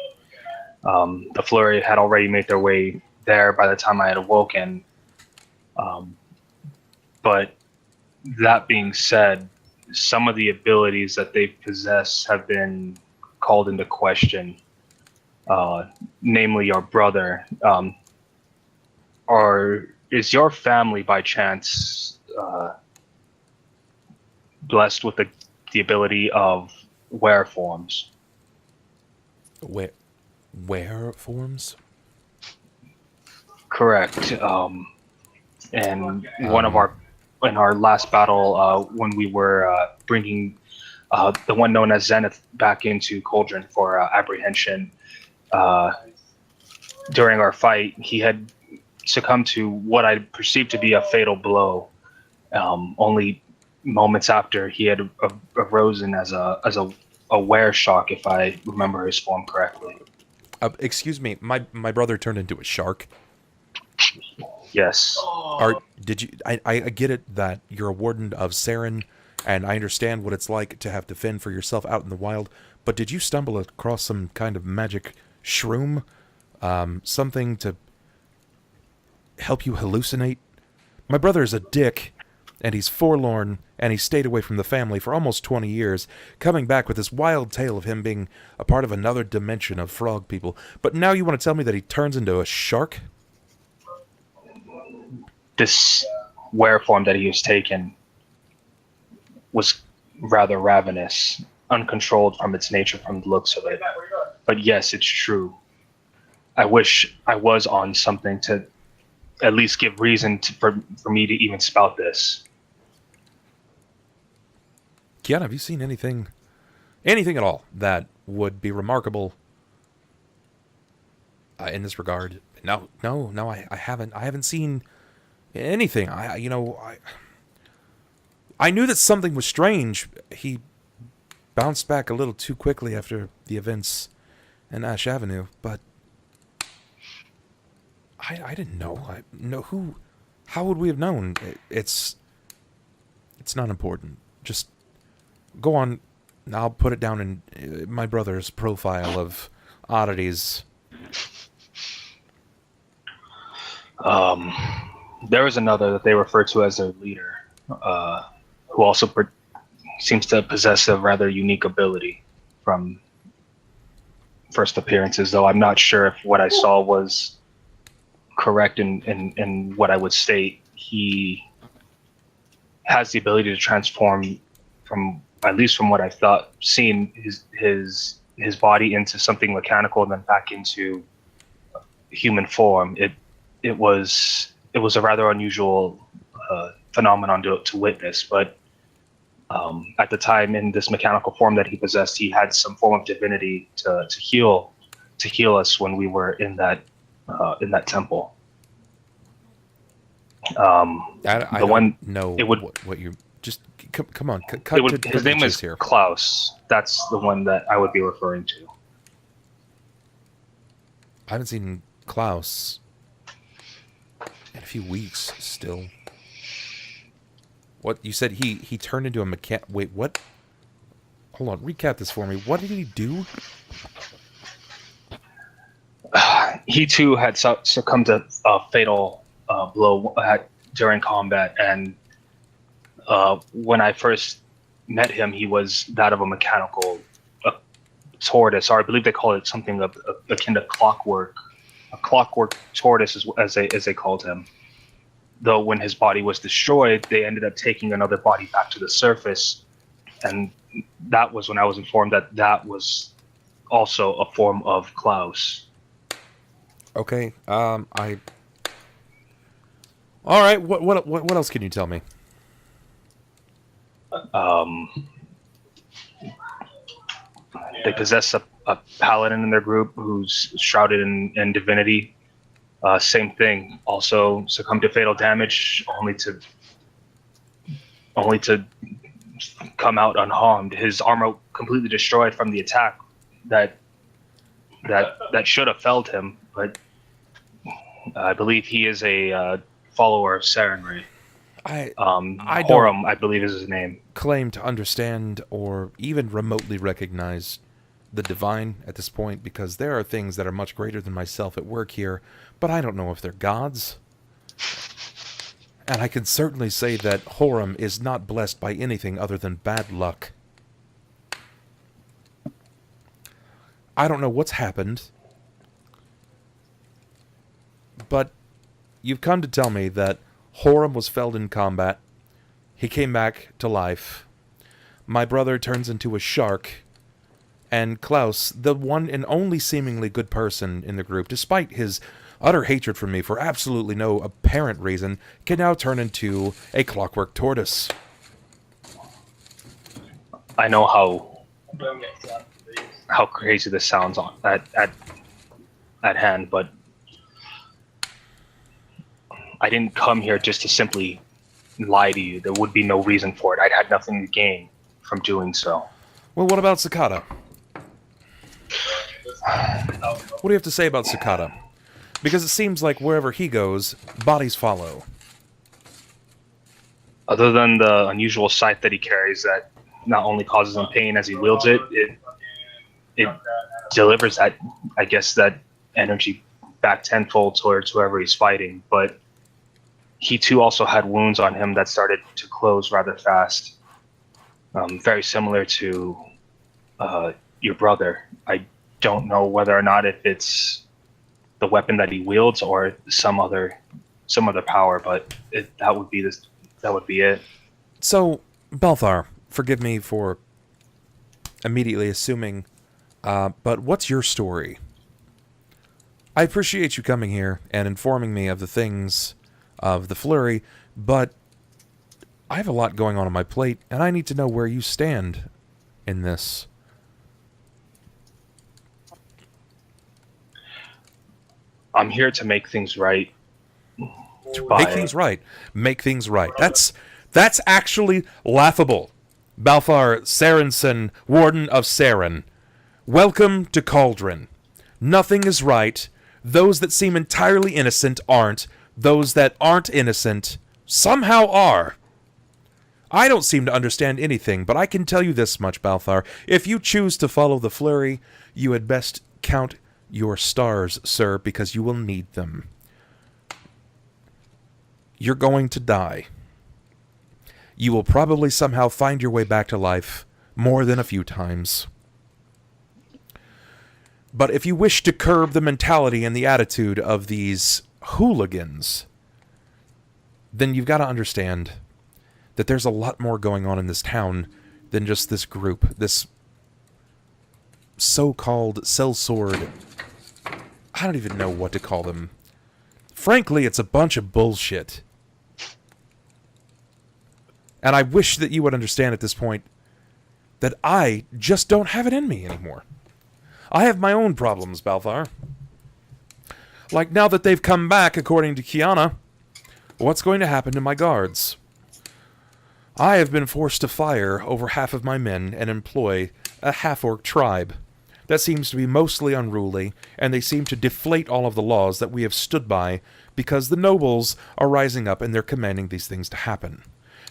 The flurry had already made their way there by the time I had awoken. But that being said, some of the abilities that they possess have been called into question, namely your brother. Is your family by chance blessed with the ability of wear forms? Wear forms? Correct. And in our last battle, when we were bringing the one known as Zenith back into Cauldron for apprehension, during our fight, he had succumbed to what I perceived to be a fatal blow. Only moments after he had arisen as a wear shock, if I remember his form correctly. Excuse me, my brother turned into a shark. Yes. Did you? I get it that you're a warden of Saren, and I understand what it's like to have to fend for yourself out in the wild. But did you stumble across some kind of magic shroom, something to help you hallucinate? My brother is a dick, and he's forlorn, and he stayed away from the family for almost 20 years, coming back with this wild tale of him being a part of another dimension of frog people. But now you want to tell me that he turns into a shark? This wear form that he has taken was rather ravenous, uncontrolled from its nature, from the looks of it. But yes, it's true. I wish I was on something to at least give reason for me to even spout this. Kiana, have you seen anything anything at all that would be remarkable in this regard. No, I haven't seen anything. I knew that something was strange. He bounced back a little too quickly after the events in Ash Avenue, but I didn't know. How would we have known? It's not important. Just go on. I'll put it down in my brother's profile of oddities. There was another that they refer to as their leader, who also seems to possess a rather unique ability from first appearances, though I'm not sure if what I saw was correct in what I would state. He has the ability to transform from, at least from what I thought, seen his body into something mechanical and then back into human form. It was a rather unusual phenomenon to witness, but at the time, in this mechanical form that he possessed, he had some form of divinity to heal us when we were in that temple. I don't know what you just come on. His name is here. Klaus. That's the one that I would be referring to. I haven't seen Klaus in a few weeks still. What you said? He turned into a mechanic. Wait, what? Hold on. Recap this for me. What did he do? He too had succumbed to a fatal blow during combat, and when I first met him, he was that of a mechanical tortoise, or I believe they call it something akin to clockwork. A clockwork tortoise, as they called him. Though when his body was destroyed, they ended up taking another body back to the surface, and that was when I was informed that was also a form of Klaus. Okay. All right. What else can you tell me? They possess a paladin in their group who's shrouded in divinity. Same thing. Also succumbed to fatal damage, only to come out unharmed. His armor completely destroyed from the attack that should have felled him. But I believe he is a follower of Sarenrae. Horam, I believe, is his name. Claim to understand or even remotely recognize the divine at this point, because there are things that are much greater than myself at work here, but I don't know if they're gods. And I can certainly say that Horam is not blessed by anything other than bad luck. I don't know what's happened, but you've come to tell me that Horam was felled in combat. He came back to life. My brother turns into a shark. And Klaus, the one and only seemingly good person in the group, despite his utter hatred for me for absolutely no apparent reason, can now turn into a clockwork tortoise. I know how crazy this sounds at hand, but I didn't come here just to simply lie to you. There would be no reason for it. I'd had nothing to gain from doing so. Well, what about Sakata? What do you have to say about Sakata? Because it seems like wherever he goes, bodies follow. Other than the unusual sight that he carries that not only causes him pain as he wields it, it delivers that energy back tenfold towards whoever he's fighting. But he too also had wounds on him that started to close rather fast. Very similar to your brother. I don't know whether or not if it's the weapon that he wields or some other power, but that would be it. So, Balthar, forgive me for immediately assuming, but what's your story? I appreciate you coming here and informing me of the things of the flurry, but I have a lot going on my plate, and I need to know where you stand in this. I'm here to make things right. Make things right. Make things right. That's actually laughable. Balthar Sarenson, Warden of Saren. Welcome to Cauldron. Nothing is right. Those that seem entirely innocent aren't. Those that aren't innocent somehow are. I don't seem to understand anything, but I can tell you this much, Balthar. If you choose to follow the flurry, you had best count your stars, sir, because you will need them. You're going to die. You will probably somehow find your way back to life more than a few times. But if you wish to curb the mentality and the attitude of these hooligans, then you've got to understand that there's a lot more going on in this town than just this group, this so-called sellsword. I don't even know what to call them. Frankly, it's a bunch of bullshit. And I wish that you would understand at this point that I just don't have it in me anymore. I have my own problems, Balthar. Like now that they've come back, according to Kiana, what's going to happen to my guards? I have been forced to fire over half of my men and employ a half-orc tribe that seems to be mostly unruly, and they seem to deflate all of the laws that we have stood by because the nobles are rising up and they're commanding these things to happen.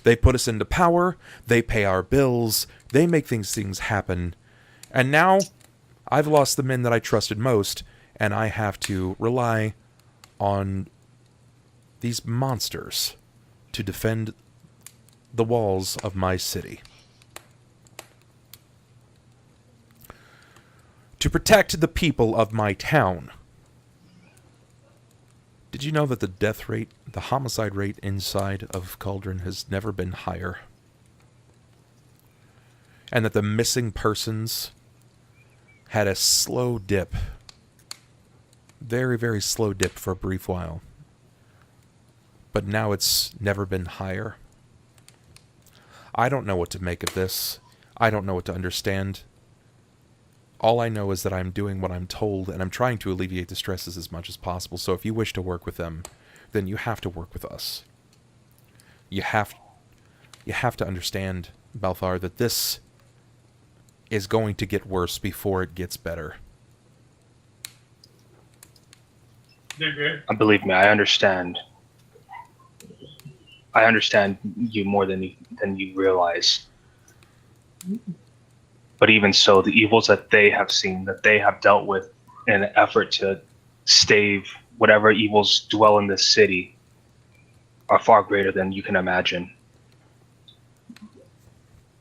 They put us into power, they pay our bills, they make things happen, and now I've lost the men that I trusted most, and I have to rely on these monsters to defend the walls of my city. To protect the people of my town. Did you know that the death rate, the homicide rate inside of Cauldron has never been higher? And that the missing persons had a slow dip. Very, very slow dip for a brief while. But now it's never been higher. I don't know what to make of this. I don't know what to understand. All I know is that I'm doing what I'm told, and I'm trying to alleviate the stresses as much as possible. So if you wish to work with them, then you have to work with us. You have to understand, Balthar, that this is going to get worse before it gets better. Believe me, I understand. I understand you more than you realize. But even so, the evils that they have seen, that they have dealt with in an effort to stave whatever evils dwell in this city are far greater than you can imagine.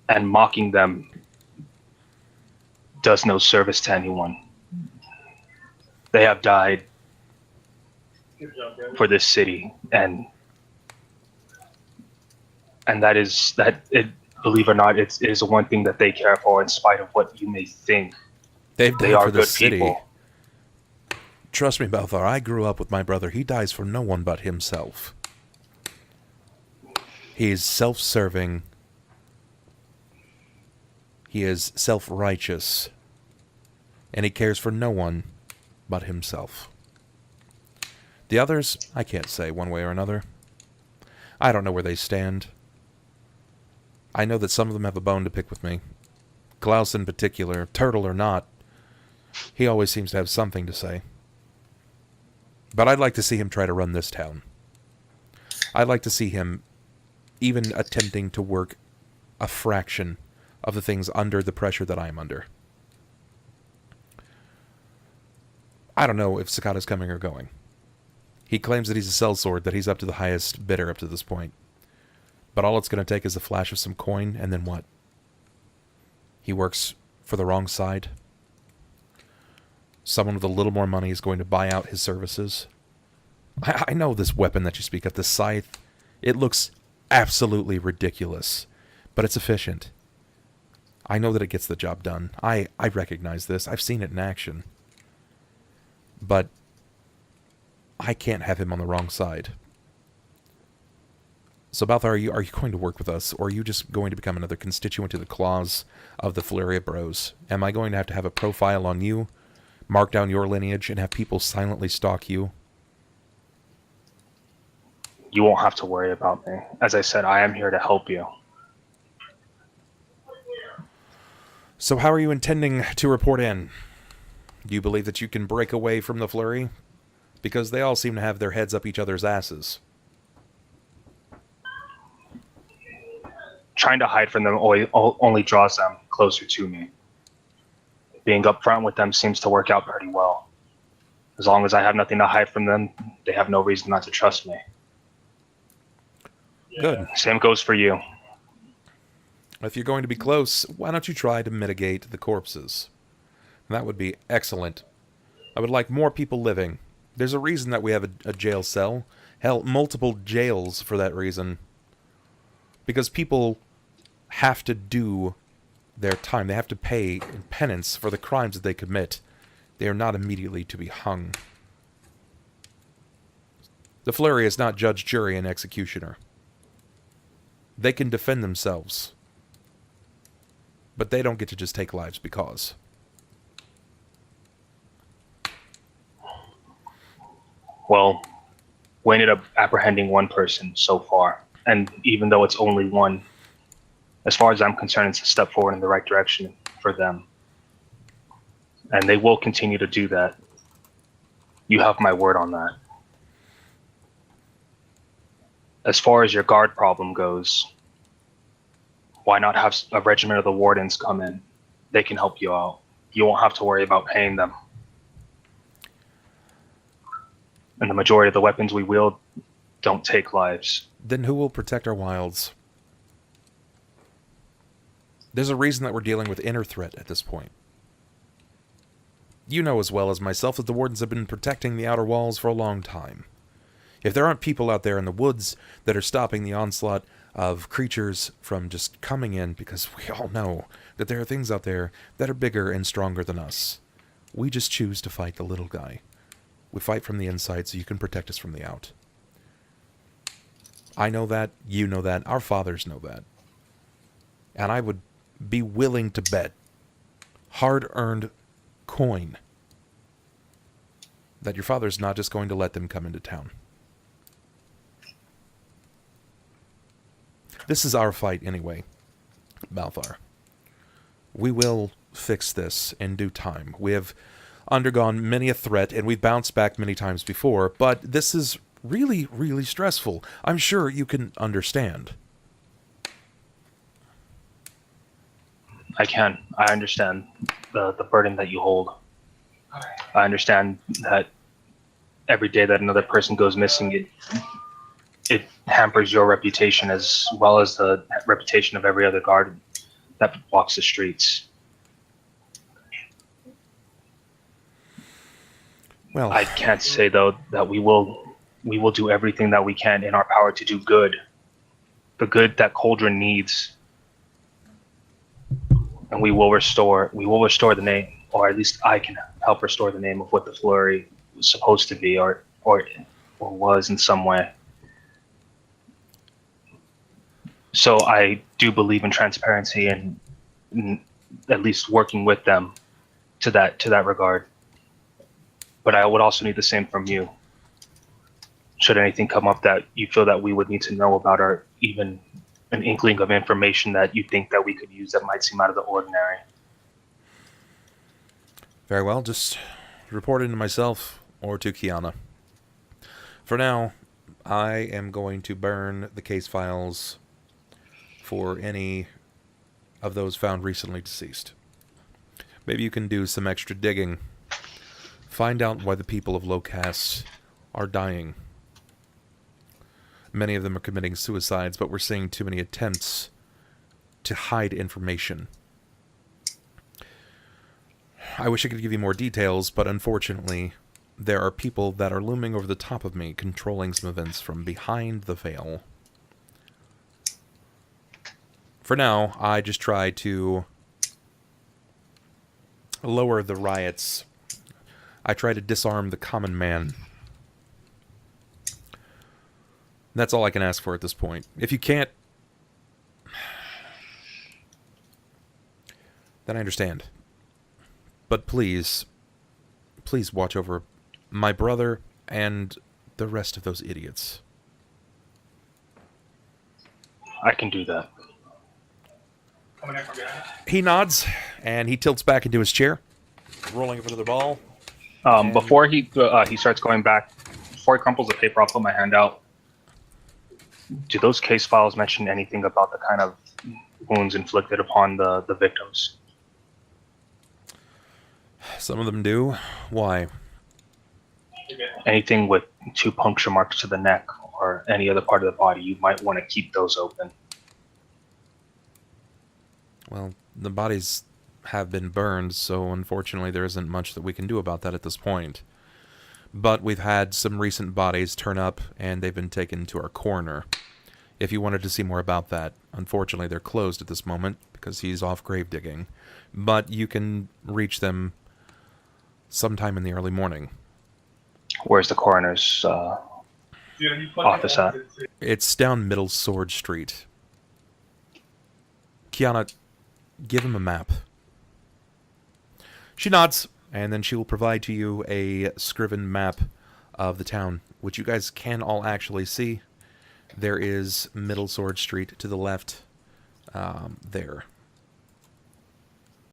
And mocking them does no service to anyone. They have died for this city, and that is that it. Believe it or not, it is the one thing that they care for, in spite of what you may think. They are for the good city. people. Trust me, Balthar, I grew up with my brother. He dies for no one but himself. He is self-serving. He is self-righteous. And he cares for no one but himself. The others, I can't say one way or another. I don't know where they stand. I know that some of them have a bone to pick with me. Klaus in particular, turtle or not, he always seems to have something to say. But I'd like to see him try to run this town. I'd like to see him even attempting to work a fraction of the things under the pressure that I'm under. I don't know if Sakata's coming or going. He claims that he's a sellsword, that he's up to the highest bidder up to this point. But all it's going to take is a flash of some coin, and then what? He works for the wrong side. Someone with a little more money is going to buy out his services. I know this weapon that you speak of, the scythe. It looks absolutely ridiculous, but it's efficient. I know that it gets the job done. I recognize this. I've seen it in action. But I can't have him on the wrong side. So, Balthar, are you going to work with us, or are you just going to become another constituent to the claws of the Flurry of Bros? Am I going to have a profile on you mark down your lineage, and have people silently stalk you? You won't have to worry about me. As I said, I am here to help you. So how are you intending to report in? Do you believe that you can break away from the flurry? Because they all seem to have their heads up each other's asses. Trying to hide from them only draws them closer to me. Being upfront with them seems to work out pretty well. As long as I have nothing to hide from them, they have no reason not to trust me. Good. Same goes for you. If you're going to be close, why don't you try to mitigate the corpses? That would be excellent. I would like more people living. There's a reason that we have a jail cell. Hell, multiple jails for that reason. Because people have to do their time. They have to pay in penance for the crimes that they commit. They are not immediately to be hung. The flurry is not judge, jury, and executioner. They can defend themselves. But they don't get to just take lives because. Well, we ended up apprehending one person so far. And even though it's only one, as far as I'm concerned, it's a step forward in the right direction for them. And they will continue to do that. You have my word on that. As far as your guard problem goes, why not have a regiment of the wardens come in? They can help you out. You won't have to worry about paying them. And the majority of the weapons we wield don't take lives. Then who will protect our wilds? There's a reason that we're dealing with inner threat at this point. You know as well as myself that the wardens have been protecting the outer walls for a long time. If there aren't people out there in the woods that are stopping the onslaught of creatures from just coming in, because we all know that there are things out there that are bigger and stronger than us. We just choose to fight the little guy. We fight from the inside so you can protect us from the out. I know that, you know that, our fathers know that. And I would be willing to bet hard-earned coin that your father's not just going to let them come into town. This is our fight anyway, Balthar. We will fix this in due time. We have undergone many a threat, and we've bounced back many times before, but this is really, really stressful. I'm sure you can understand. I can. I understand the burden that you hold. I understand that every day that another person goes missing, it hampers your reputation as well as the reputation of every other guard that walks the streets. Well, I can't say though that we will do everything that we can in our power to do good, the good that Cauldron needs, and we will restore the name, or at least I can help restore the name of what the Flurry was supposed to be, or was in some way. So I do believe in transparency and at least working with them to that regard. But I would also need the same from you. Should anything come up that you feel that we would need to know about, or even an inkling of information that you think that we could use that might seem out of the ordinary. Very well, just report it to myself or to Kiana. For now, I am going to burn the case files for any of those found recently deceased. Maybe you can do some extra digging. Find out why the people of Locas are dying. Many of them are committing suicides, but we're seeing too many attempts to hide information. I wish I could give you more details, but unfortunately, there are people that are looming over the top of me, controlling some events from behind the veil. For now, I just try to lower the riots. I try to disarm the common man. That's all I can ask for at this point. If you can't, then I understand. But please, please watch over my brother and the rest of those idiots. I can do that. He nods, and he tilts back into his chair, rolling up another ball. Before he starts going back, before he crumples the paper, I'll put my hand out. Do those case files mention anything about the kind of wounds inflicted upon the victims? Some of them do. Why? Anything with 2 puncture marks to the neck or any other part of the body, you might want to keep those open. Well, the bodies have been burned, so unfortunately there isn't much that we can do about that at this point. But we've had some recent bodies turn up, and they've been taken to our coroner. If you wanted to see more about that, unfortunately they're closed at this moment, because he's off grave digging. But you can reach them sometime in the early morning. Where's the coroner's office at? It's down Middle Sword Street. Kiana, give him a map. She nods, and then she will provide to you a scriven map of the town, which you guys can all actually see. There is Middle Sword Street to the left there.